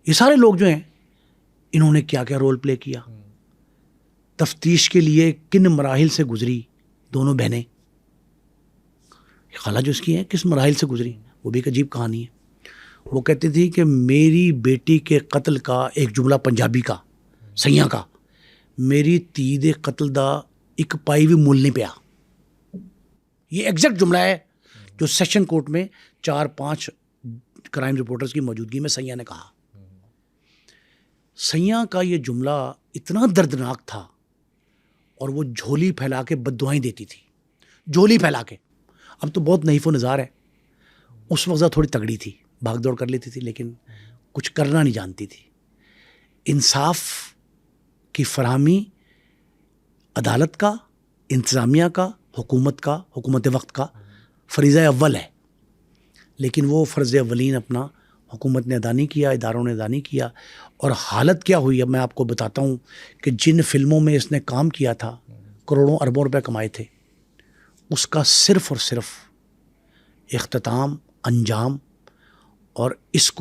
یہ سارے لوگ جو ہیں انہوں نے کیا کیا رول پلے کیا, تفتیش کے لیے کن مراحل سے گزری دونوں بہنیں. خالہ جو اس کی ہیں کس مراحل سے گزری, وہ بھی ایک عجیب کہانی ہے. وہ کہتی تھی کہ میری بیٹی کے قتل کا ایک جملہ پنجابی کا سیاں کا, میری تی دے قتل دا ایک پائی بھی مول نہیں پیا. یہ ایگزیکٹ جملہ ہے جو سیشن کورٹ میں 4-5 کرائم رپورٹرز کی موجودگی میں سیاں نے کہا. سیاں کا یہ جملہ اتنا دردناک تھا, اور وہ جھولی پھیلا کے بد دعائیں دیتی تھی, جھولی پھیلا کے. اب تو بہت نحیف و نزار ہے, اس وقت تھوڑی تگڑی تھی, بھاگ دوڑ کر لیتی تھی, لیکن کچھ کرنا نہیں جانتی تھی. انصاف کی فراہمی عدالت کا, انتظامیہ کا, حکومت وقت کا فریضہ اول ہے, لیکن وہ فرض اولین اپنا حکومت نے ادا نہیں کیا, اداروں نے ادا نہیں کیا. اور حالت کیا ہوئی اب میں آپ کو بتاتا ہوں کہ جن فلموں میں اس نے کام کیا تھا, کروڑوں اربوں روپے کمائے تھے, اس کا صرف اور صرف اختتام, انجام, اور اس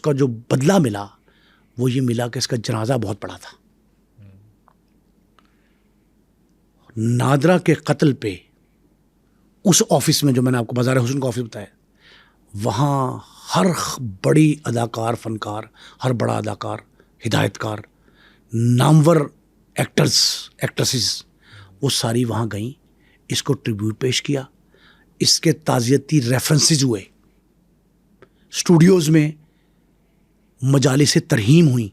کا جو بدلہ ملا وہ یہ ملا کہ اس کا جنازہ بہت بڑا تھا. نادرا کے قتل پہ اس آفس میں, جو میں نے آپ کو بازار حسن کا آفس بتایا, وہاں ہر بڑی اداکار, فنکار, ہر بڑا اداکار, ہدایتکار, نامور ایکٹریسز, وہ ساری وہاں گئیں, اس کو ٹریبیوٹ پیش کیا, اس کے تعزیتی ریفرنسز ہوئے, اسٹوڈیوز میں مجالس ترحیم ہوئیں.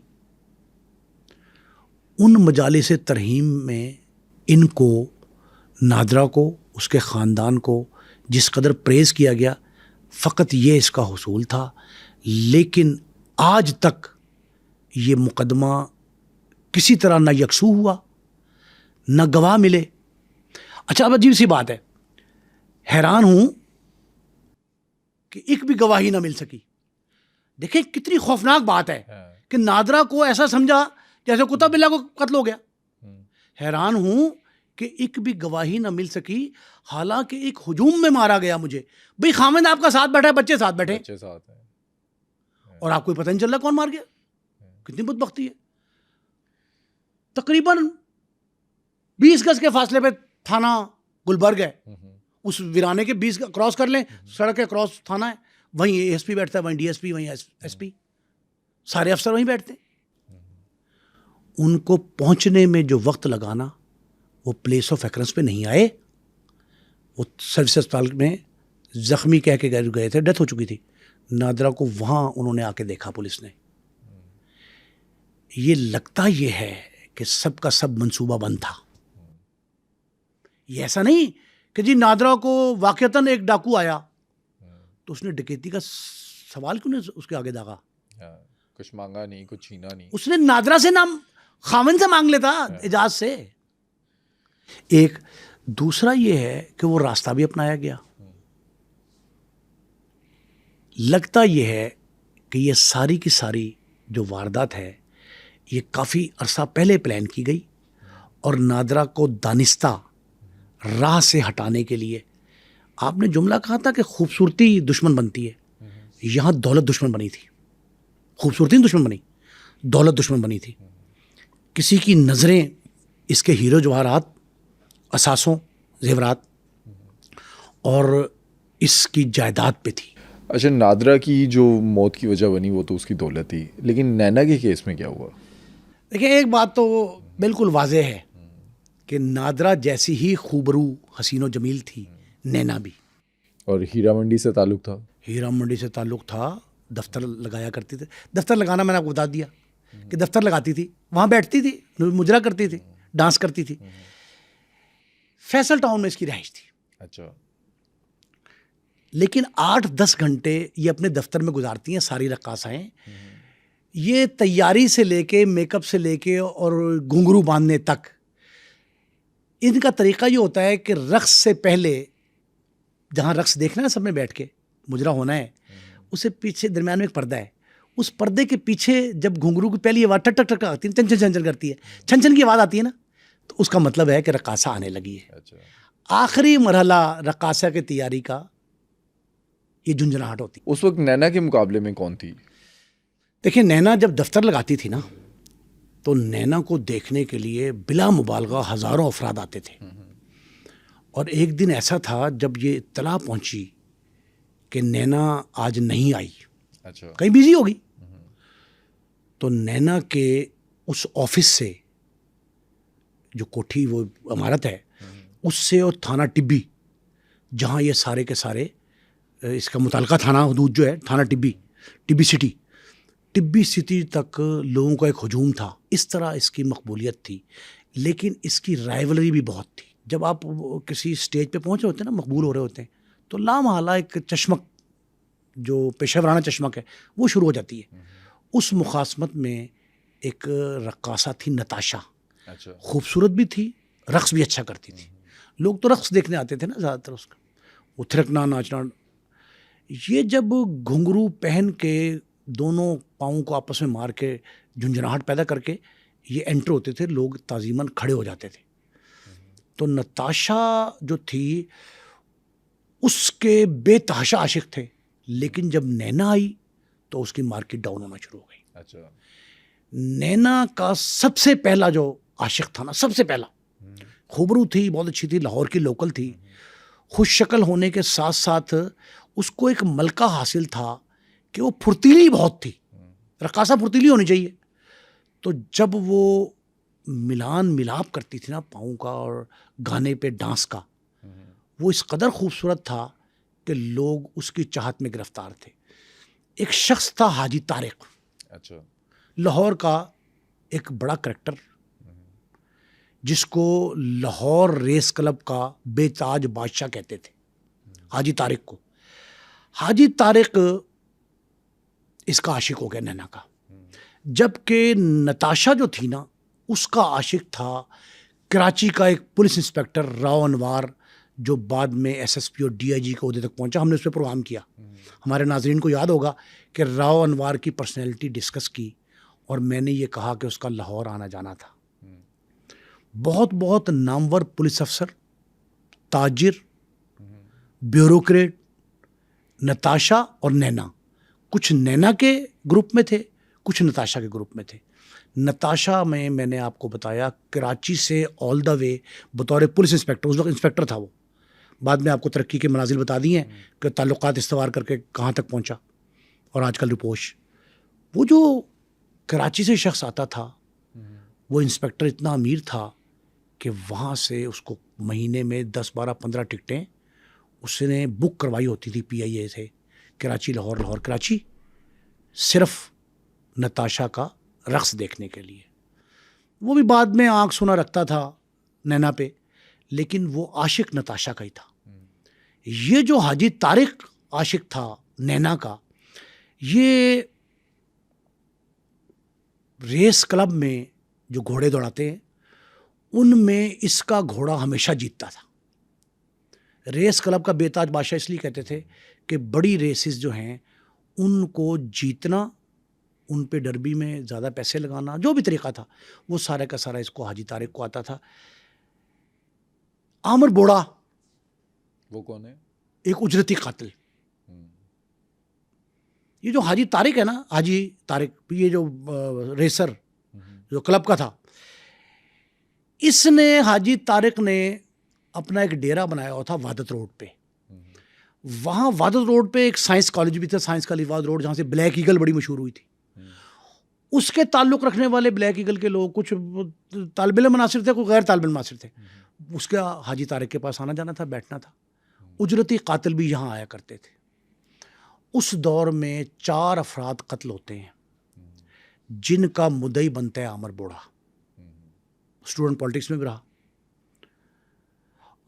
ان مجالس ترحیم میں ان کو, نادرا کو, اس کے خاندان کو جس قدر پریز کیا گیا, فقط یہ اس کا حصول تھا. لیکن آج تک یہ مقدمہ کسی طرح نہ یکسو ہوا, نہ گواہ ملے. اچھا, اب عجیب سی بات ہے, حیران ہوں کہ ایک بھی گواہی نہ مل سکی. دیکھیں کتنی خوفناک بات ہے کہ نادرا کو ایسا سمجھا جیسے کتا بلا کو قتل ہو گیا. حیران ہوں کہ ایک بھی گواہی نہ مل سکی, حالانکہ ایک ہجوم میں مارا گیا مجھے. بھئی خاوند آپ کا ساتھ بیٹھا ہے, بچے ساتھ بیٹھے, اور آپ کو پتہ نہیں چل رہا کون مار گیا. کتنی بدبختی ہے. تقریباً 20 گز کے فاصلے پہ تھانہ گلبرگ ہے, اس ویرانے کے 20 کراس کر لیں, سڑک ہے, کراس تھانہ ہے, وہیں اے ایس پی بیٹھتا ہے, وہیں ڈی ایس پی, وہیں ایس پی, سارے افسر وہیں بیٹھتے ہیں. ان کو پہنچنے میں جو وقت لگانا, وہ پلیس آف ایکرنس پہ نہیں آئے, وہ سروس اسپتال میں زخمی کہہ کے گئے تھے, ڈیتھ ہو چکی تھی. نادرا کو وہاں انہوں نے آ کے دیکھا پولیس نے. یہ لگتا یہ ہے کہ سب کا سب منصوبہ بند تھا. یہ ایسا نہیں کہ جی نادرا کو واقعتاً ایک ڈاکو آیا تو اس نے ڈکیتی کا سوال کیوں نہیں اس کے آگے داغا, کچھ مانگا نہیں, کچھ چھینا نہیں. اس نے نادرا سے نام خاوند سے مانگ لیتا, اعجاز سے. ایک دوسرا یہ ہے کہ وہ راستہ بھی اپنایا گیا. لگتا یہ ہے کہ یہ ساری کی ساری جو واردات ہے یہ کافی عرصہ پہلے پلان کی گئی, اور نادرا کو دانستہ راہ سے ہٹانے کے لیے. آپ نے جملہ کہا تھا کہ خوبصورتی دشمن بنتی ہے, یہاں دولت دشمن بنی تھی. خوبصورتی دشمن بنی, دولت دشمن بنی تھی. کسی کی نظریں اس کے ہیرو جواہرات, اثاثوں, زیورات اور اس کی جائیداد پہ تھی. اچھا, نادرا کی جو موت کی وجہ بنی وہ تو اس کی دولت تھی, لیکن نینا کے کیس میں کیا ہوا؟ دیکھیں ایک بات تو بالکل واضح ہے کہ نادرا جیسی ہی خوبرو, حسین و جمیل تھی, نینا بھی. اور ہیرا منڈی سے تعلق تھا. ہیرا منڈی سے تعلق تھا, دفتر لگایا کرتے تھے. دفتر لگانا میں نے آپ کو بتا دیا کہ دفتر لگاتی تھی, وہاں بیٹھتی تھی, مجرا کرتی تھی, ڈانس کرتی تھی. فیصل ٹاؤن میں اس کی رہائش تھی. اچھا. لیکن 8-10 گھنٹے یہ اپنے دفتر میں گزارتی ہیں ساری رقاصائیں. یہ تیاری سے لے کے, میک اپ سے لے کے اور گھنگرو باندھنے تک, ان کا طریقہ یہ ہوتا ہے کہ رقص سے پہلے جہاں رقص دیکھنا ہے سب میں بیٹھ کے مجرا ہونا ہے, اسے پیچھے درمیان میں ایک پردہ ہے, اس پردے کے پیچھے جب گھنگرو کی پہلی آواز ٹک ٹک ٹک آتی ہے, چھن چھن چھن چھن کرتی ہے, چھن چھن کی آواز آتی ہے نا, تو اس کا مطلب ہے کہ رقاصہ آنے لگی ہے. آخری مرحلہ رقاصہ کی تیاری کا یہ جھنجھناہٹ ہوتی. اس وقت نینا کے مقابلے میں کون تھی؟ دیکھیں نینا جب دفتر لگاتی تھی نا, تو نینا کو دیکھنے کے لیے بلا مبالغہ ہزاروں افراد آتے تھے. اور ایک دن ایسا تھا جب یہ اطلاع پہنچی کہ نینا آج نہیں آئی, کہیں بیزی ہوگی, تو نینا کے اس آفس سے, جو کوٹھی وہ عمارت ہے اس سے, اور تھانہ ٹبی جہاں یہ سارے کے سارے اس کا متعلقہ تھانہ حدود جو ہے, تھانہ ٹبی سٹی, طبی استھتی تک لوگوں کا ایک ہجوم تھا. اس طرح اس کی مقبولیت تھی, لیکن اس کی رائیولری بھی بہت تھی. جب آپ کسی اسٹیج پہ پہنچ رہے ہوتے ہیں نا, مقبول ہو رہے ہوتے ہیں, تو لامحالہ ایک چشمک, جو پیشہ ورانہ چشمک ہے, وہ شروع ہو جاتی ہے. اس مخاصمت میں ایک رقاصہ تھی نتاشا. خوبصورت بھی تھی, رقص بھی اچھا کرتی تھی. لوگ تو رقص دیکھنے آتے تھے نا زیادہ تر, اس کا وہ تھرکنا ناچنا. یہ جب گھنگرو پہن کے دونوں پاؤں کو آپس میں مار کے جھنجھناہٹ پیدا کر کے یہ انٹر ہوتے تھے, لوگ تعظیماً کھڑے ہو جاتے تھے. تو نتاشا جو تھی اس کے بے تحاشا عاشق تھے, لیکن جب نینا آئی تو اس کی مارکیٹ ڈاؤن ہونا شروع ہو گئی. نینا کا سب سے پہلا جو عاشق تھا نا, سب سے پہلا, خوبرو تھی, بہت اچھی تھی, لاہور کی لوکل تھی, خوش شکل ہونے کے ساتھ ساتھ اس کو ایک ملکہ حاصل تھا کہ وہ پھرتیلی بہت تھی. رقاصہ پھرتیلی ہونی چاہیے. تو جب وہ ملان ملاپ کرتی تھی نا پاؤں کا اور گانے پہ ڈانس کا, وہ اس قدر خوبصورت تھا کہ لوگ اس کی چاہت میں گرفتار تھے. ایک شخص تھا حاجی طارق, لاہور کا ایک بڑا کریکٹر, جس کو لاہور ریس کلب کا بے تاج بادشاہ کہتے تھے, حاجی طارق کو. حاجی طارق اس کا عاشق ہو گیا نینا کا. جبکہ نتاشا جو تھی نا, اس کا عاشق تھا کراچی کا ایک پولیس انسپیکٹر راؤ انوار, جو بعد میں ایس ایس پی اور ڈی آئی جی کے عہدے تک پہنچا. ہم نے اس پہ پروگرام کیا. ہمارے ناظرین کو یاد ہوگا کہ راؤ انوار کی پرسنالٹی ڈسکس کی, اور میں نے یہ کہا کہ اس کا لاہور آنا جانا تھا. بہت بہت نامور پولیس افسر, تاجر, بیوروکریٹ, نتاشا اور نینا, کچھ نینا کے گروپ میں تھے, کچھ نتاشا کے گروپ میں تھے. نتاشا میں نے آپ کو بتایا کراچی سے آل دا وے بطور پولیس انسپیکٹر, اس وقت انسپیکٹر تھا وہ, بعد میں آپ کو ترقی کے منازل بتا دی ہیں کہ تعلقات استوار کر کے کہاں تک پہنچا, اور آج کل رپوش. وہ جو کراچی سے شخص آتا تھا, وہ انسپیکٹر اتنا امیر تھا کہ وہاں سے اس کو مہینے میں 10, 12, 15 ٹکٹیں اس نے بک کروائی ہوتی تھی پی آئی اے سے, کراچی لاہور, لاہور کراچی, صرف نتاشا کا رقص دیکھنے کے لیے. وہ بھی بعد میں آنکھ سونا رکھتا تھا نینا پہ, لیکن وہ عاشق نتاشا کا ہی تھا. یہ جو حاجی طارق عاشق تھا نینا کا, یہ ریس کلب میں جو گھوڑے دوڑاتے ہیں ان میں اس کا گھوڑا ہمیشہ جیتتا تھا. ریس کلب کا بے تاج بادشاہ اس لیے کہتے تھے کہ بڑی ریسز جو ہیں ان کو جیتنا, ان پہ ڈربی میں زیادہ پیسے لگانا, جو بھی طریقہ تھا وہ سارا کا سارا اس کو حاجی طارق کو آتا تھا. عامر بوڑا, وہ کون ہے؟ ایک اجرتی قاتل. یہ جو حاجی طارق ہے نا, حاجی طارق, یہ جو ریسر جو کلب کا تھا, اس نے حاجی طارق نے اپنا ایک ڈیرا بنایا ہوا تھا وحدت روڈ پہ. وہاں وحدت روڈ پہ ایک سائنس کالج بھی تھا, سائنس کالج وحدت روڈ, جہاں سے بلیک ایگل بڑی مشہور ہوئی تھی. اس کے تعلق رکھنے والے بلیک ایگل کے لوگ, کچھ طالب علم عناصر تھے, کوئی غیر طالب علم عناصر تھے. اس کا حاجی طارق کے پاس آنا جانا تھا, بیٹھنا تھا. اجرتی قاتل بھی یہاں آیا کرتے تھے. اس دور میں 4 افراد قتل ہوتے ہیں جن کا مدعی بنتا ہے عامر بوڑا. اسٹوڈنٹ پالیٹکس میں بھی رہا.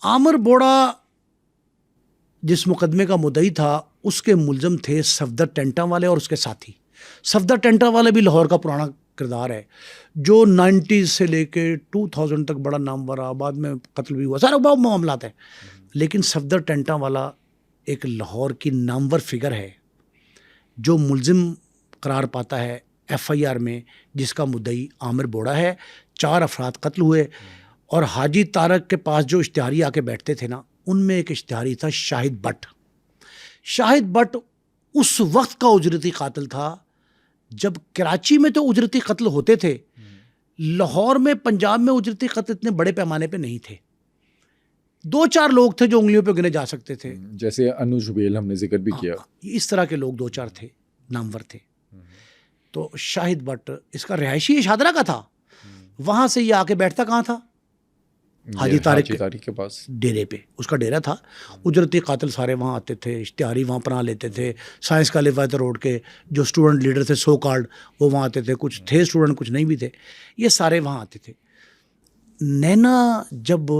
عامر بوڑا جس مقدمے کا مدعی تھا, اس کے ملزم تھے صفدر ٹینٹا والے اور اس کے ساتھی. صفدر ٹینٹا والے بھی لاہور کا پرانا کردار ہے, جو 90s سے لے کے 2000 تک بڑا نامور رہا, بعد میں قتل بھی ہوا, سارے بہت معاملات ہیں. لیکن صفدر ٹینٹا والا ایک لاہور کی نامور فگر ہے جو ملزم قرار پاتا ہے ایف آئی آر میں, جس کا مدعی عامر بوڑا ہے. 4 افراد قتل ہوئے. اور حاجی طارق کے پاس جو اشتہاری آ کے بیٹھتے تھے نا, ان میں ایک اشتہاری تھا شاہد بٹ. شاہد بٹ اس وقت کا اجرتی قاتل تھا جب کراچی میں تو اجرتی قتل ہوتے تھے, لاہور میں, پنجاب میں اجرتی قتل اتنے بڑے پیمانے پہ نہیں تھے. 2-4 لوگ تھے جو انگلیوں پہ گنے جا سکتے تھے, جیسے انوج بیل ہم نے ذکر بھی کیا. اس طرح کے لوگ 2-4 تھے, نامور تھے. تو شاہد بٹ اس کا رہائشی شادرہ کا تھا. وہاں سے یہ آ کے بیٹھتا کہاں تھا؟ حاجی طارق کے پاس ڈیرے پہ. اس کا ڈیرا تھا. اجرتی قاتل سارے وہاں آتے تھے, اشتہاری وہاں پناہ لیتے تھے. سائنس کالج وائد روڈ کے جو اسٹوڈنٹ لیڈر تھے سو کارڈ وہ وہاں آتے تھے, کچھ تھے اسٹوڈنٹ کچھ نہیں بھی تھے, یہ سارے وہاں آتے تھے. نینا جب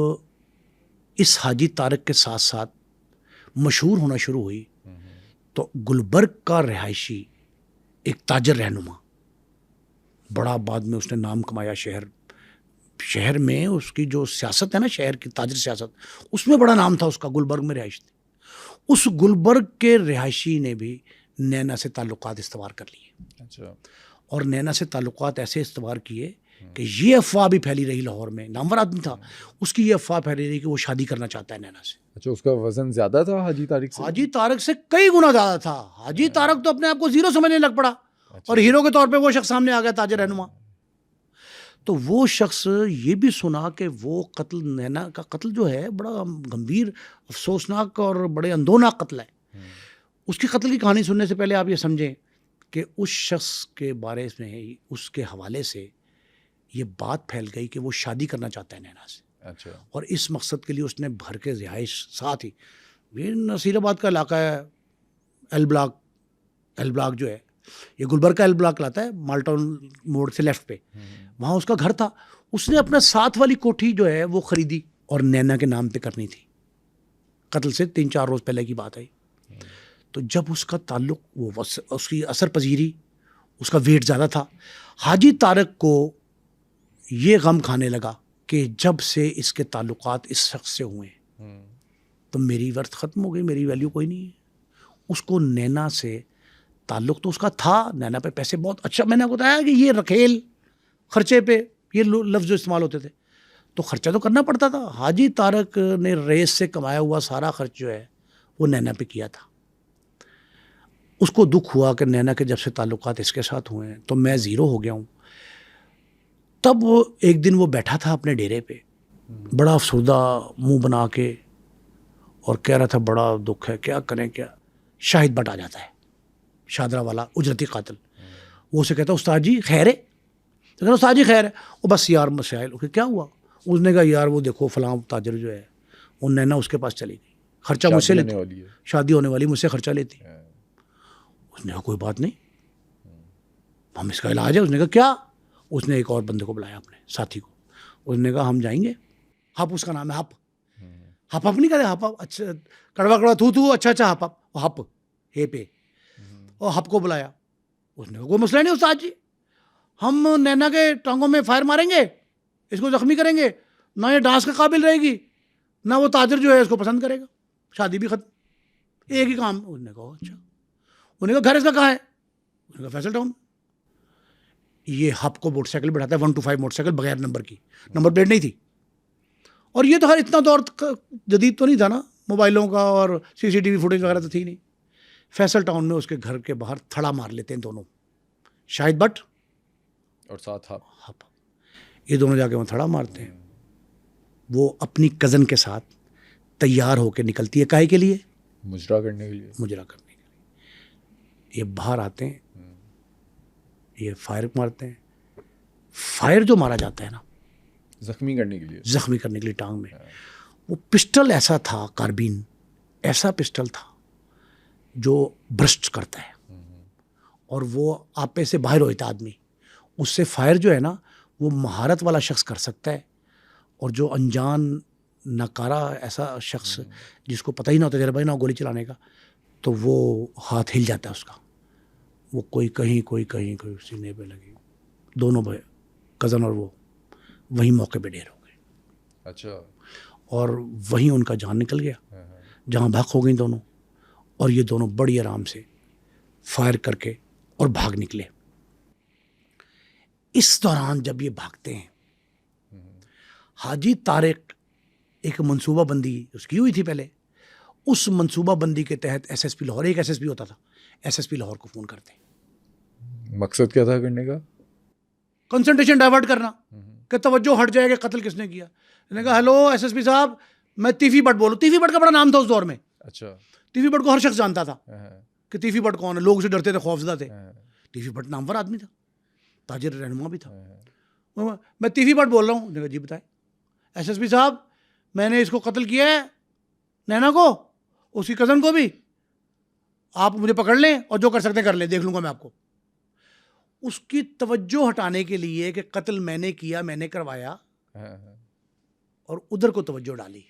اس حاجی طارق کے ساتھ ساتھ مشہور ہونا شروع ہوئی تو گلبرگ کا رہائشی ایک تاجر رہنما بڑا, بعد میں اس نے نام کمایا شہر میں. اس کی جو سیاست ہے نا شہر کی تاجر سیاست, اس میں بڑا نام تھا اس کا. گلبرگ میں رہائش تھی. اس گلبرگ کے رہائشی نے بھی نینا سے تعلقات استوار کر لیے. اچھا. اور نینا سے تعلقات ایسے استوار کیے کہ یہ افواہ بھی پھیلی رہی لاہور میں, نامور آدمی تھا, اس کی یہ افواہ پھیلی رہی کہ وہ شادی کرنا چاہتا ہے نینا سے. اچھا, اس کا وزن زیادہ تھا حاجی طارق سے؟ حاجی طارق سے کئی گنا زیادہ تھا. حاجی طارق تو اپنے آپ کو زیرو سمجھنے لگ پڑا اور ہیرو کے طور پہ وہ شخص سامنے آ گیا تاجر رہنما. تو وہ شخص یہ بھی سنا کہ وہ قتل, نینا کا قتل جو ہے بڑا گمبھیر افسوسناک اور بڑے اندوناک قتل ہے. اس کی قتل کی کہانی سننے سے پہلے آپ یہ سمجھیں کہ اس شخص کے بارے میں اس کے حوالے سے یہ بات پھیل گئی کہ وہ شادی کرنا چاہتا ہے نینا سے. اچھا. اور اس مقصد کے لیے اس نے بھر کے رہائش ساتھ ہی, یہ نصیر آباد کا علاقہ ہے, ایل بلاک جو ہے یہ گلبرگ کا ایل بلاک لاتا ہے, مال ٹاؤن موڑ سے لیفٹ پہ, وہاں اس کا گھر تھا. اس نے اپنا ساتھ والی کوٹھی جو ہے وہ خریدی اور نینا کے نام پہ کرنی تھی. قتل سے 3-4 روز پہلے کی بات ہے. تو جب اس کا تعلق, وہ اس کی اثر پذیری, اس کا ویٹ زیادہ تھا. حاجی طارق کو یہ غم کھانے لگا کہ جب سے اس کے تعلقات اس شخص سے ہوئے تو میری ورث ختم ہو گئی, میری ویلیو کوئی نہیں ہے. اس کو نینا سے تعلق تو اس کا تھا, نینا پہ پیسے بہت, اچھا میں نے آپ کو بتایا کہ یہ رکھیل خرچے پہ یہ لفظ جو استعمال ہوتے تھے تو خرچہ تو کرنا پڑتا تھا. حاجی طارق نے ریس سے کمایا ہوا سارا خرچ جو ہے وہ نینا پہ کیا تھا. اس کو دکھ ہوا کہ نینا کے جب سے تعلقات اس کے ساتھ ہوئے ہیں تو میں زیرو ہو گیا ہوں. تب وہ ایک دن وہ بیٹھا تھا اپنے ڈیرے پہ بڑا افسردہ منہ بنا کے اور کہہ رہا تھا بڑا دکھ ہے, کیا کریں کیا. شاہد بٹ آ جاتا ہے, شادرہ والا اجرتی قاتل. وہ اسے کہتا ہے استاد جی خیر ہے, تو کہتا استاد جی خیر ہے. وہ بس یار مسائل, کیا ہوا؟ اس نے کہا یار وہ دیکھو فلاں تاجر جو ہے وہ نینا اس کے پاس چلی گئی, خرچہ مجھ سے لیتی, شادی ہونے والی, مجھ سے خرچہ لیتی. اس نے کہا کوئی بات نہیں, ہم اس کا علاج ہے. اس نے کہا کیا؟ اس نے ایک اور بندے کو بلایا اپنے ساتھی کو. اس نے کہا ہم جائیں گے, ہپ اس کا نام ہے, ہپ نہیں کہتے, ہپ اچھا کڑوا کڑوا تھو اچھا ہپ ہے پہ, اور ہپ کو بلایا. اس نے کہا کوئی مسئلہ نہیں استاد جی, ہم نینا کے ٹانگوں میں فائر ماریں گے, اس کو زخمی کریں گے, نہ یہ ڈانس کا قابل رہے گی نہ وہ تاجر جو ہے اس کو پسند کرے گا, شادی بھی ختم, ایک ہی کام. اس نے کہا اچھا. انہوں نے کہا گھر اس کا کہاں ہے؟ اس نے کہا فیصل ٹاؤن. یہ ہپ کو موٹر سائیکل بٹھاتا ہے 125 موٹر سائیکل بغیر نمبر کی, نمبر پلیٹ نہیں تھی. اور یہ تو ہر اتنا دور جدید تو نہیں تھا نا موبائلوں کا, اور CCTV فوٹیج وغیرہ تو تھی نہیں. فیصل ٹاؤن میں اس کے گھر کے باہر تھڑا مار لیتے ہیں دونوں, شاہد بٹ اور ساتھ ہپ. یہ دونوں جا کے وہاں تھڑا مارتے ہیں. وہ اپنی کزن کے ساتھ تیار ہو کے نکلتی ہے, کاہے کے لیے؟ مجرا کرنے کے لیے. مجرا کرنے کے لیے. یہ باہر آتے ہیں, یہ فائر مارتے ہیں. فائر جو مارا جاتا ہے نا زخمی کرنے کے لیے ٹانگ میں, وہ پسٹل ایسا تھا, کاربین ایسا پسٹل تھا جو برسٹ کرتا ہے, اور وہ آپے سے باہر ہوتا آدمی, اس سے فائر جو ہے نا وہ مہارت والا شخص کر سکتا ہے, اور جو انجان ناکارہ ایسا شخص جس کو پتہ ہی نہ ہوتا تجربہ ہی نہ ہو گولی چلانے کا, تو وہ ہاتھ ہل جاتا ہے اس کا. وہ کوئی کہیں سینے پہ لگی. دونوں بھائی کزن اور وہ وہیں موقع پہ ڈھیر ہو گئے. اچھا. اور وہیں ان کا جان نکل گیا, جہاں بھاگ ہو گئی دونوں. اور یہ دونوں بڑی آرام سے فائر کر کے اور بھاگ نکلے. اس دوران جب یہ بھاگتے ہیں, حاجی طارق ایک منصوبہ بندی اس کی ہوئی تھی پہلے, اس منصوبہ بندی کے تحت SSP لاہور, ایک SSP ہوتا تھا, SSP لاہور کو فون کرتے ہیں. مقصد کیا تھا کرنے کا؟ کنسنٹریشن ڈائیورٹ کرنا, کہ توجہ ہٹ جائے کہ قتل کس نے کیا. نے کہا ہیلو SSP صاحب, میں تیفی بٹ بولوں. تیفی بٹ کا بڑا نام تھا اس دور میں. اچھا. تیفی بٹ کو ہر شخص جانتا تھا کہ تیفی بٹ کون ہے, لوگ اسے ڈرتے تھے, خوفزدہ تھے. تیفی بٹ نامور آدمی تھا, تاجر رہنما بھی تھا. میں تیفی بٹ بول رہا ہوں. نے کہا جی بتائیں. ایس ایس پی صاحب میں نے اس کو قتل کیا ہے, نینا کو, اس کی کزن کو بھی, آپ مجھے پکڑ لیں اور جو کر سکتے ہیں کر لیں, دیکھ لوں گا میں آپ کو. اس کی توجہ ہٹانے کے لیے کہ قتل میں نے کیا, میں نے کروایا, اور ادھر کو توجہ ڈالی.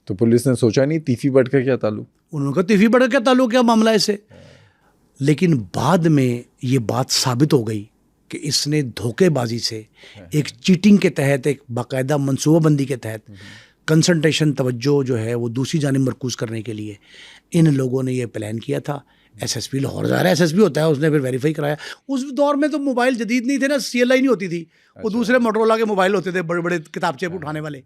تو پولیس نے سوچا نہیں تیفی بٹ کا کیا تعلق؟ انہوں نے کہا تیفی بٹ کا کیا تعلق, کیا معاملہ اس سے. لیکن بعد میں یہ بات ثابت ہو گئی کہ اس نے دھوکے بازی سے ایک چیٹنگ کے تحت, ایک باقاعدہ منصوبہ بندی کے تحت کنسنٹریشن, توجہ جو ہے وہ دوسری جانب مرکوز کرنے کے لیے ان لوگوں نے یہ پلان کیا تھا. ایس ایس پی لاہور ظاہر ہے ایس ایس پی ہوتا ہے, اس نے پھر ویریفائی کرایا. اس دور میں تو موبائل جدید نہیں تھے نا, سی ایل آئی نہیں ہوتی تھی, وہ دوسرے موٹرولا کے موبائل ہوتے تھے بڑے بڑے کتابچے اٹھانے والے,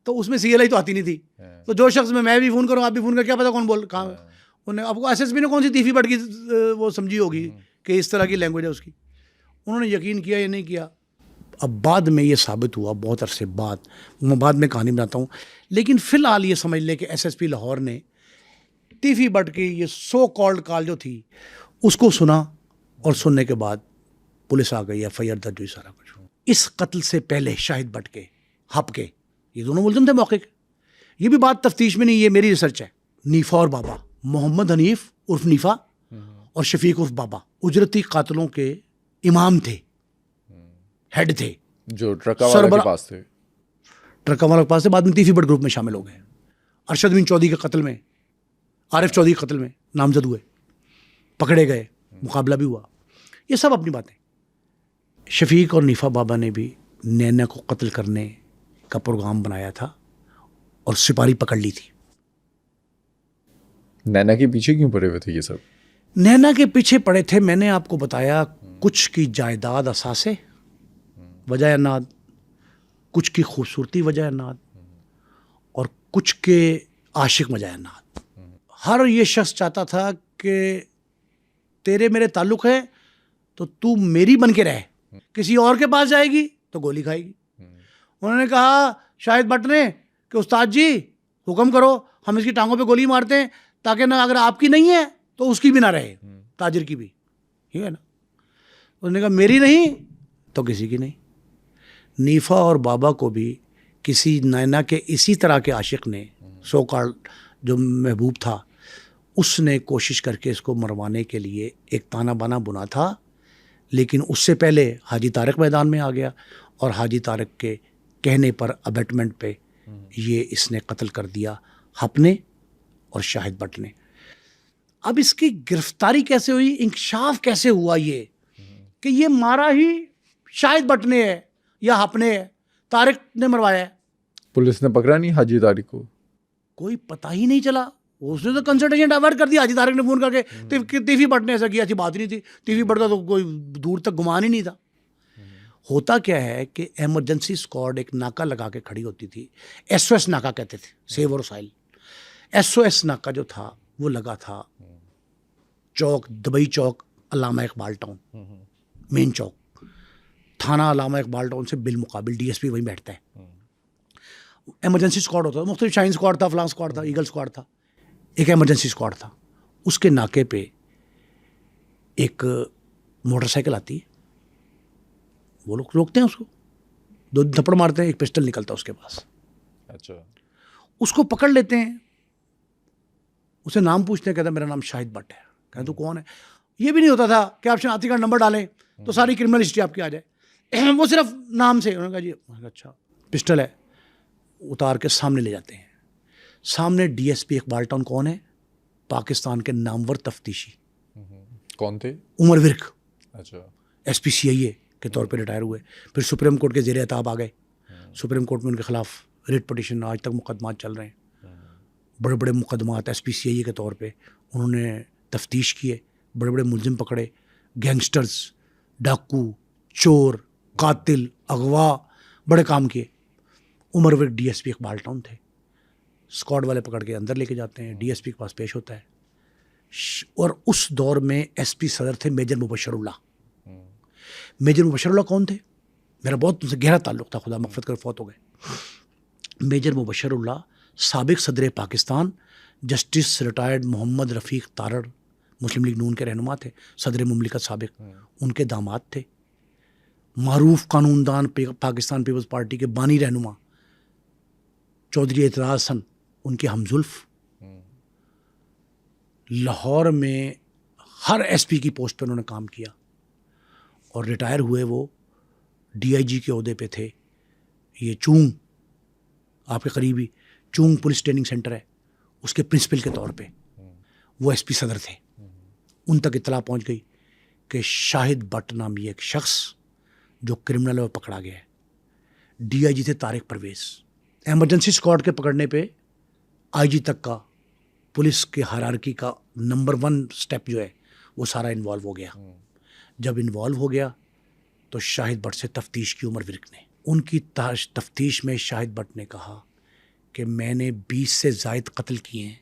تو اس میں سی ایل آئی تو آتی نہیں تھی. تو جو شخص میں بھی فون کروں, آپ بھی فون کر, کیا پتا کون بول کہاں. انہیں آپ کو ایس ایس پی نے کون سی تیفی بٹ کی وہ سمجھی ہوگی کہ اس طرح کی لینگویج ہے اس کی. انہوں نے یقین کیا یا نہیں کیا, اب بعد میں یہ ثابت ہوا بہت عرصے بعد, میں بعد میں کہانی بناتا ہوں. لیکن فی الحال یہ سمجھ لیں کہ ایس ایس پی لاہور نے تیفی بٹ کی یہ سو کالڈ کال جو تھی اس کو سنا, اور سننے کے بعد پولیس آ گئی, ایف آئی آر درج ہوئی, سارا کچھ. اس قتل سے پہلے شاہد بٹ کے, ہپ کے, یہ دونوں ملزم تھے موقع کے. یہ بھی بات تفتیش میں نہیں, یہ میری ریسرچ ہے. نیفا اور بابا, محمد حنیف عرف نیفا اور شفیق عرف بابا اجرتی قاتلوں کے امام تھے, ہیڈ تھے, جو ٹرکا والا کے پاس تھے. ٹرکا والا کے پاس تھے, بعد میں تیفی بٹ گروپ میں شامل ہو گئے. ارشد بن چودھری کے قتل میں, عارف چودھری کے قتل میں نامزد ہوئے, پکڑے گئے, مقابلہ بھی ہوا. یہ سب اپنی باتیں. شفیق اور نیفا بابا نے بھی نینا کو قتل کرنے کا پروگرام بنایا تھا اور سپاری پکڑ لی تھی. نینا کے پیچھے کیوں پڑے ہوئے تھے یہ سب؟ نینا کے پیچھے پڑے تھے, میں نے آپ کو بتایا, کچھ کی جائیداد اثاثے وجہ اناد, کچھ کی خوبصورتی وجہ اناد, اور کچھ کے عاشق وجہ اناد. ہر یہ شخص چاہتا تھا کہ تیرے میرے تعلق ہے تو تو میری بن کے رہ, کسی اور کے پاس جائے گی تو گولی کھائے گی. انہوں نے کہا شاہد بٹ نے کہ استاد جی حکم کرو, ہم اس کی ٹانگوں پہ گولی مارتے ہیں تاکہ نہ اگر آپ کی نہیں ہے تو اس کی بھی نہ رہے, تاجر کی بھی, ٹھیک ہے نا. انہوں نے کہا میری نہیں تو کسی کی نہیں. نیفا اور بابا کو بھی کسی نینا کے اسی طرح کے عاشق نے, سو کال جو محبوب تھا, اس نے کوشش کر کے اس کو مروانے کے لیے ایک تانا بانا بنا تھا. لیکن اس سے پہلے حاجی طارق میدان میں آ گیا, اور حاجی طارق کے کہنے پر ابیٹمنٹ پہ یہ اس نے قتل کر دیا, ہپ نے اور شاہد بٹ نے. اب اس کی گرفتاری کیسے ہوئی, انکشاف کیسے ہوا یہ کہ یہ مارا ہی شاہد بٹ نے ہے یا ہپ نے ہے, طارق نے مروایا ہے. پولیس نے پکڑا نہیں حاجی طارق کو؟ کوئی پتہ ہی نہیں چلا. اس نے تو کنسلٹیشن ڈائیورٹ کر دیا. حاجی طارق نے فون کر کے تیفی بٹ نے ایسا کیا, ایسی بات نہیں تھی. تیفی بٹ کا تو کوئی دور تک گمان ہی نہیں تھا. ہوتا کیا ہے کہ ایمرجنسی اسکواڈ ایک ناکا لگا کے کھڑی ہوتی تھی, ایس او ایس ناکا کہتے تھے, سیو اور سائل. ایس او ایس ناکا جو تھا وہ لگا تھا چوک, دبئی چوک, علامہ اقبال ٹاؤن, مین چوک, تھانہ علامہ اقبال ٹاؤن سے بالمقابل ڈی ایس پی وہیں بیٹھتا ہے. ایمرجنسی اسکواڈ ہوتا تھا, مختلف, شاہین اسکواڈ تھا, فلاں اسکواڈ تھا, ایگل اسکواڈ تھا, ایک ایمرجنسی اسکواڈ تھا. اس کے ناکے پہ ایک موٹر سائیکل آتی ہے, وہ لوگ روکتے ہیں اس کو, 2 تھپڑ مارتے ہیں, ایک پسٹل نکلتا ہے اس کے پاس. اچھا. اس کو پکڑ لیتے ہیں, اسے نام پوچھتے ہیں, کہتا ہے میرا نام شاہد بٹ ہے. کہتے تو کون ہے؟ یہ بھی نہیں ہوتا تھا کہ آپ شناختی کارڈ نمبر ڈالیں تو ساری کرمنل ہسٹری آپ کی آ جائے, وہ صرف نام سے. انہوں نے کہا جی اچھا پسٹل ہے, اتار کے سامنے لے جاتے ہیں. سامنے D S P Iqbal town کون ہے؟ پاکستان کے نامور تفتیشی. کون تھے؟ عمر ورک. اچھا. ایس پی سی آئی اے کے طور پہ ریٹائر ہوئے, پھر سپریم کورٹ کے زیر اعتاب آ گئے. سپریم کورٹ میں ان کے خلاف ریٹ پٹیشن, آج تک مقدمات چل رہے ہیں, بڑے بڑے مقدمات. ایس پی سی آئی اے کے طور پہ انہوں نے تفتیش کیے, بڑے بڑے ملزم پکڑے, گینگسٹرز, ڈاکو, چور, قاتل, اغوا, بڑے کام کیے. Umar Virk D S P Iqbal Town تھے. اسکواڈ والے پکڑ کے اندر لے کے جاتے ہیں, ڈی ایس پی کے پاس پیش ہوتا ہے. اور اس دور میں ایس پی صدر تھے میجر مبشر اللہ. میجر مبشر اللہ کون تھے؟ میرا بہت ان سے گہرا تعلق تھا, خدا مغفرت کر فوت ہو گئے. میجر مبشر اللہ سابق صدر پاکستان جسٹس ریٹائرڈ محمد رفیق تارڑ, مسلم لیگ نون کے رہنما تھے, صدر مملکت سابق, ان کے داماد تھے. معروف قانون دان, پاکستان پیپلز پارٹی کے بانی رہنما چودھری اعتراض حسن ان کے ہمزلف، لاہور میں ہر ایس پی کی پوسٹ پہ انہوں نے کام کیا اور ریٹائر ہوئے وہ ڈی آئی جی کے عہدے پہ تھے. یہ چونگ آپ کے قریبی چونگ پولیس ٹریننگ سینٹر ہے، اس کے پرنسپل کے طور پہ وہ ایس پی صدر تھے. ان تک اطلاع پہنچ گئی کہ شاہد بٹ نامی ایک شخص جو کرمنل میں پکڑا گیا ہے. ڈی آئی جی تھے طارق پرویز. ایمرجنسی اسکواڈ کے پکڑنے پہ آئی جی تک کا پولیس کے ہائرارکی کا نمبر 1 سٹیپ جو ہے وہ سارا انوالو ہو گیا. جب انوالو ہو گیا تو شاہد بٹ سے تفتیش کی عمر ورک نے. ان کی تفتیش میں شاہد بٹ نے کہا کہ میں نے 20 سے زائد قتل کیے ہیں،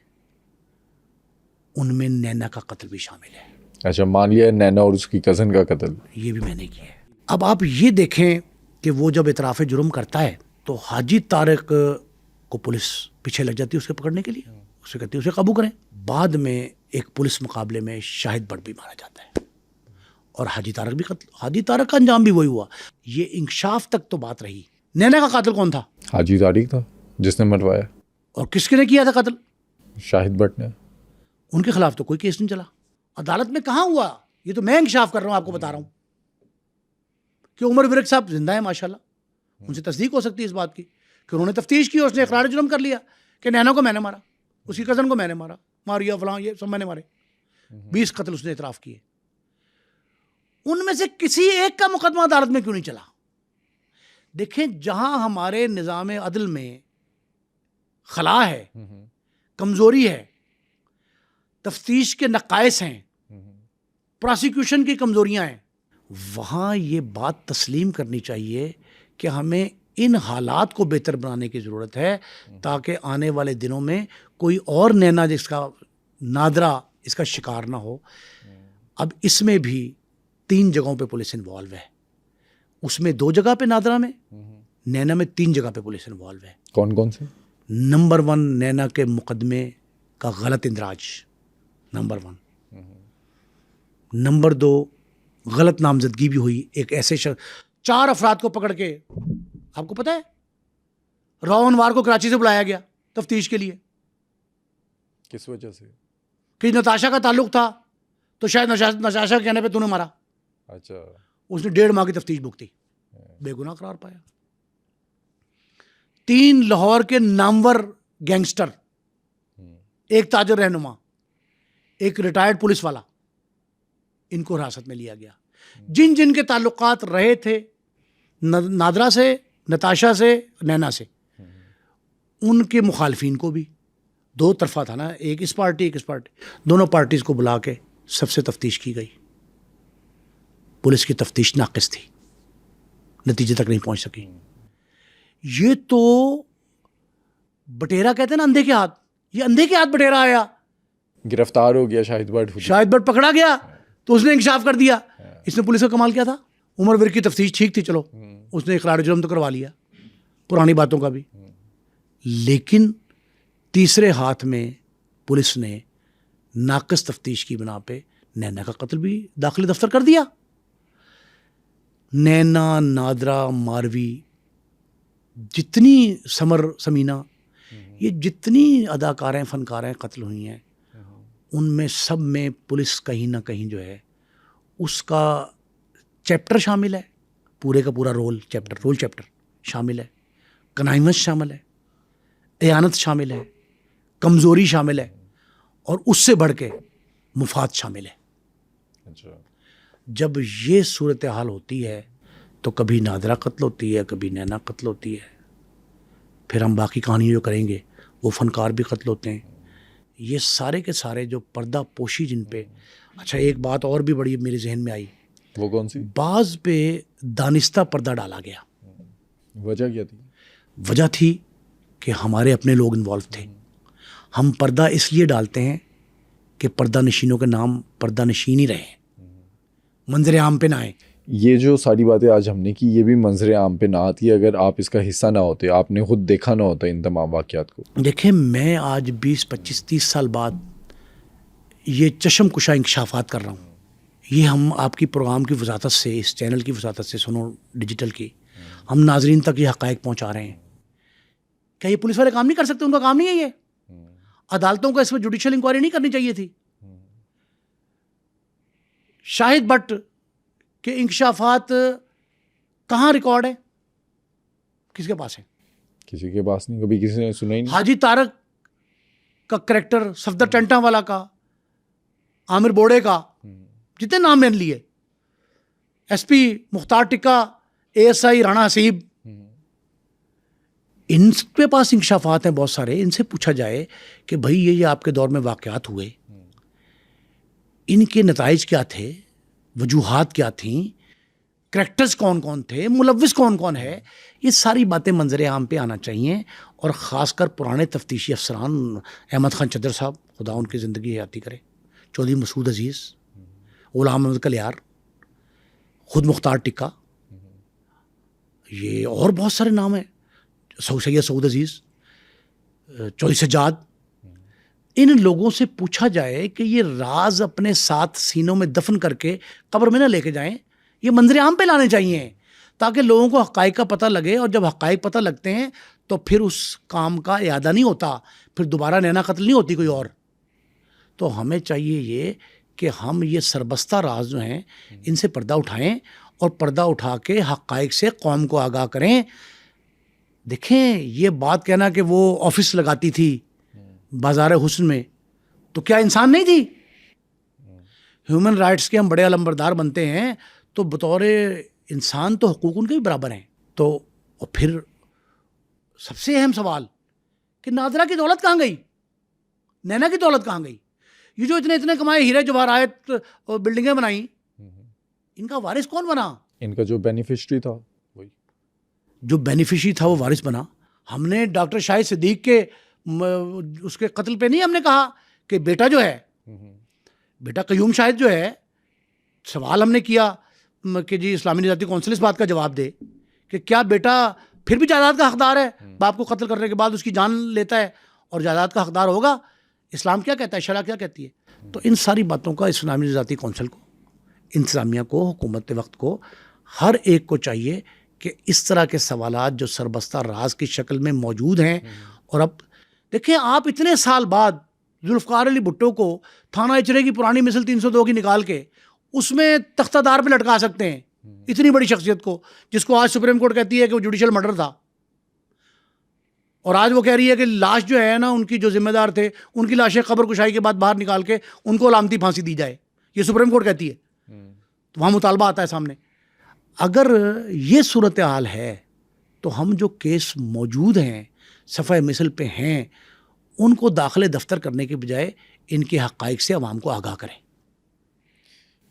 ان میں نینا کا قتل بھی شامل ہے. اچھا، مان لیا نینا اور اس کی کزن کا قتل یہ بھی میں نے کیا ہے. اب آپ یہ دیکھیں کہ وہ جب اعتراف جرم کرتا ہے تو حاجی طارق کو پولیس پیچھے لگ جاتی ہے اس کے پکڑنے کے لیے، اسے کہتی ہے اسے قابو کریں. بعد میں ایک پولیس مقابلے میں شاہد بٹ بھی مارا جاتا ہے اور حاجی طارق بھی قتل. حاجی طارق کا انجام بھی وہی ہوا. یہ انکشاف تک تو بات رہی. نینا کا قاتل کون تھا؟ حاجی طارق تھا جس نے مروایا. اور کس کے نے کیا تھا قتل؟ شاہد بٹ نے. ان کے خلاف تو کوئی کیس نہیں چلا. عدالت میں کہاں ہوا؟ یہ تو میں انکشاف کر رہا ہوں، آپ کو بتا رہا ہوں کہ عمر ورک صاحب زندہ ہیں ماشاءاللہ. ان سے تصدیق ہو سکتی ہے اس بات کی کہ انہوں نے تفتیش کی اور اس نے اقرار جرم کر لیا کہ نینا کو میں نے مارا، اس کی کزن کو میں نے مارا، ماریا فلاں یہ سب میں نے مارے. 20 قتل اس نے اعتراف کیے. ان میں سے کسی ایک کا مقدمہ عدالت میں کیوں نہیں چلا؟ دیکھیں، جہاں ہمارے نظام عدل میں خلا ہے، کمزوری ہے، تفتیش کے نقائص ہیں، پراسیکیوشن کی کمزوریاں ہیں، وہاں یہ بات تسلیم کرنی چاہیے کہ ہمیں ان حالات کو بہتر بنانے کی ضرورت ہے تاکہ آنے والے دنوں میں کوئی اور نینا جس کا نادرا اس کا شکار نہ ہو. اب اس میں بھی 3 جگہوں پہ پولیس انوالو ہے. اس میں 2 جگہ پہ نادرا میں، نینا میں 3 جگہ پہ پولیس انوالو ہے. کون کون سے؟ نمبر 1 نینا کے مقدمے کا غلط اندراج، نمبر 1. نمبر 2 غلط نامزدگی بھی ہوئی. ایک ایسے 4 افراد کو پکڑ کے، آپ کو پتہ ہے راؤ انوار کو کراچی سے بلایا گیا تفتیش کے لیے. کس وجہ سے؟ کہ نتاشا کا تعلق تھا تو شاید نتاشا کے کہنے پہ تو نے مارا. اچھا. اس نے 1.5 ماہ کی تفتیش بھگتی، بے گناہ قرار پایا. 3 لاہور کے نامور گینگسٹر، ایک تاجر رہنما، ایک ریٹائرڈ پولیس والا، ان کو حراست میں لیا گیا. جن جن کے تعلقات رہے تھے نادرا سے، نتاشا سے، نینا سے، ان کے مخالفین کو بھی، 2 طرفہ تھا نا، ایک اس پارٹی ایک اس پارٹی، دونوں پارٹیز کو بلا کے سب سے تفتیش کی گئی. پولیس کی تفتیش ناقص تھی، نتیجے تک نہیں پہنچ سکی. یہ تو بٹیرا کہتے ہیں نا اندھے کے ہاتھ، یہ اندھے کے ہاتھ بٹیرا آیا. گرفتار ہو گیا شاہد بٹ. شاہد بٹ پکڑا گیا تو اس نے انکشاف کر دیا. اس نے پولیس کا کمال کیا تھا؟ عمر ورک کی تفتیش ٹھیک تھی، چلو اس نے اقرار جرم تو کروا لیا پرانی باتوں کا بھی. لیکن تیسرے ہاتھ میں پولیس نے ناقص تفتیش کی بنا پہ نینا کا قتل بھی داخلی دفتر کر دیا. نینا، نادرا، ماروی، جتنی سمینا، یہ جتنی اداکاریں فنکاریں قتل ہوئی ہیں، ان میں سب میں پولیس کہیں نہ کہیں جو ہے اس کا چیپٹر شامل ہے، پورے کا پورا رول چیپٹر شامل ہے، کنائنس شامل ہے، اعانت شامل ہے، کمزوری شامل ہے، اور اس سے بڑھ کے مفاد شامل ہے. اچھا. جب یہ صورتحال ہوتی ہے تو کبھی نادرا قتل ہوتی ہے، کبھی نینا قتل ہوتی ہے، پھر ہم باقی کہانی جو کریں گے وہ فنکار بھی قتل ہوتے ہیں. یہ سارے کے سارے جو پردہ پوشی جن پہ. اچھا، ایک بات اور بھی بڑی میرے ذہن میں آئی. وہ کون سی؟ بعض پہ دانستہ پردہ ڈالا گیا. وجہ کیا تھی؟ وجہ تھی کہ ہمارے اپنے لوگ انوالو تھے. ہم پردہ اس لیے ڈالتے ہیں کہ پردہ نشینوں کے نام پردہ نشین ہی رہیں، منظر عام پہ نہ آئیں. یہ جو ساری باتیں آج ہم نے کی، یہ بھی منظر عام پہ نہ آتی اگر آپ اس کا حصہ نہ ہوتے، آپ نے خود دیکھا نہ ہوتا ان تمام واقعات کو. دیکھیں، میں آج 20 25 30 سال بعد یہ چشم کشا انکشافات کر رہا ہوں. یہ ہم آپ کی پروگرام کی وساطت سے، اس چینل کی وساطت سے، سنو ڈیجیٹل کی، ہم ناظرین تک یہ حقائق پہنچا رہے ہیں کیا یہ پولیس والے کام نہیں کر سکتے؟ ان کا کام نہیں ہے یہ؟ عدالتوں کو اس میں جوڈیشل انکوائری نہیں کرنی چاہیے تھی؟ شاہد بٹ کے انکشافات کہاں ریکارڈ ہے؟ کس کے پاس ہے؟ کسی کے پاس نہیں، کبھی کسی نے سنا ہی نہیں. حاجی طارق کا کریکٹر، صفدر ٹنٹا والا کا، عامر بوڑے کا، جتنے نام میں نے لیے، S P Mukhtar Tikka, A S I Rana Haseeb, ان کے پاس انکشافات ہیں بہت سارے. ان سے پوچھا جائے کہ بھائی یہ آپ کے دور میں واقعات ہوئے، ان کے نتائج کیا تھے، وجوہات کیا تھیں، کریکٹرز کون کون تھے، ملوث کون کون ہے، یہ ساری باتیں منظر عام پہ آنا چاہیے. اور خاص کر پرانے تفتیشی افسران، احمد خان چدر صاحب، خدا ان کی زندگی حیاتی کرے، چودھری مسعود عزیز، غلام احمد کلیار، خود مختار ٹکا، یہ اور بہت سارے نام ہیں، سید سعود عزیز، چودھری سجاد. ان لوگوں سے پوچھا جائے کہ یہ راز اپنے ساتھ سینوں میں دفن کر کے قبر میں نہ لے کے جائیں، یہ منظر عام پہ لانے چاہیے تاکہ لوگوں کو حقائق کا پتہ لگے. اور جب حقائق پتہ لگتے ہیں تو پھر اس کام کا اعادہ نہیں ہوتا، پھر دوبارہ نینا قتل نہیں ہوتی کوئی اور. تو ہمیں چاہیے یہ کہ ہم یہ سربستہ راز جو ہیں ان سے پردہ اٹھائیں، اور پردہ اٹھا کے حقائق سے قوم کو آگاہ کریں. دیکھیں، یہ بات کہنا کہ وہ آفس لگاتی تھی بازار حسن میں، تو کیا انسان نہیں تھی؟ ہیومن رائٹس کے ہم بڑے علمبردار بنتے ہیں تو بطور انسان تو حقوق ان کے بھی برابر ہیں. تو اور پھر سب سے اہم سوال کہ نادرہ کی دولت کہاں گئی، نینا کی دولت کہاں گئی؟ یہ جو اتنے کمائے، ہیرے جواہرات اور بلڈنگیں بنائیں، ان کا وارث کون بنا؟ ان کا جو بینیفیشری تھا، وہی جو بینیفیشری تھا وہ وارث بنا. ہم نے ڈاکٹر شاہد صدیق کے اس کے قتل پہ نہیں ہم نے کہا کہ بیٹا جو ہے، بیٹا قیوم شاہد جو ہے، سوال ہم نے کیا کہ جی اسلامی نجاتی کونسل اس بات کا جواب دے کہ کیا بیٹا پھر بھی جائیداد کا حقدار ہے؟ باپ کو قتل کرنے کے بعد اس کی جان لیتا ہے اور جائیداد کا حقدار ہوگا؟ اسلام کیا کہتا ہے، شرع کیا کہتی ہے؟ تو ان ساری باتوں کا اسلامی نجاتی کونسل کو، انتظامیہ کو، حکومت وقت کو، ہر ایک کو چاہیے کہ اس طرح کے سوالات جو سربستہ راز کی شکل میں موجود ہیں. اور اب دیکھیں، آپ اتنے سال بعد ذوالفقار علی بھٹو کو تھانہ اچرے کی پرانی مثل 302 کی نکال کے اس میں تختہ دار پہ لٹکا سکتے ہیں، اتنی بڑی شخصیت کو، جس کو آج سپریم کورٹ کہتی ہے کہ وہ جوڈیشل مرڈر تھا. اور آج وہ کہہ رہی ہے کہ لاش جو ہے نا، ان کی جو ذمہ دار تھے ان کی لاشیں قبر کشائی کے بعد باہر نکال کے ان کو علامتی پھانسی دی جائے. یہ سپریم کورٹ کہتی ہے، تو وہاں مطالبہ آتا ہے سامنے. اگر یہ صورتحال ہے تو ہم جو کیس موجود ہیں، صفحہ مثل پہ ہیں، ان کو داخل دفتر کرنے کے بجائے ان کے حقائق سے عوام کو آگاہ کریں.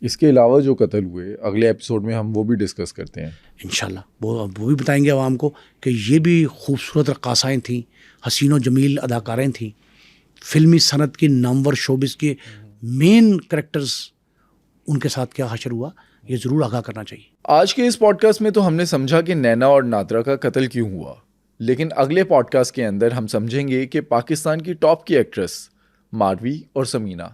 اس کے علاوہ جو قتل ہوئے، اگلے ایپیسوڈ میں ہم وہ بھی ڈسکس کرتے ہیں انشاءاللہ. وہ بھی بتائیں گے عوام کو کہ یہ بھی خوبصورت رقاصائیں تھیں، حسین و جمیل اداکاریں تھیں، فلمی صنعت کی نامور شوبز کے مین کریکٹرز، ان کے ساتھ کیا حشر ہوا، یہ ضرور آگاہ کرنا چاہیے. آج کے اس پوڈ کاسٹ میں تو ہم نے سمجھا کہ نینا اور نادرہ کا قتل کیوں ہوا، لیکن اگلے پوڈ کاسٹ کے اندر ہم سمجھیں گے کہ پاکستان کی ٹاپ کی ایکٹریس ماروی اور سمینا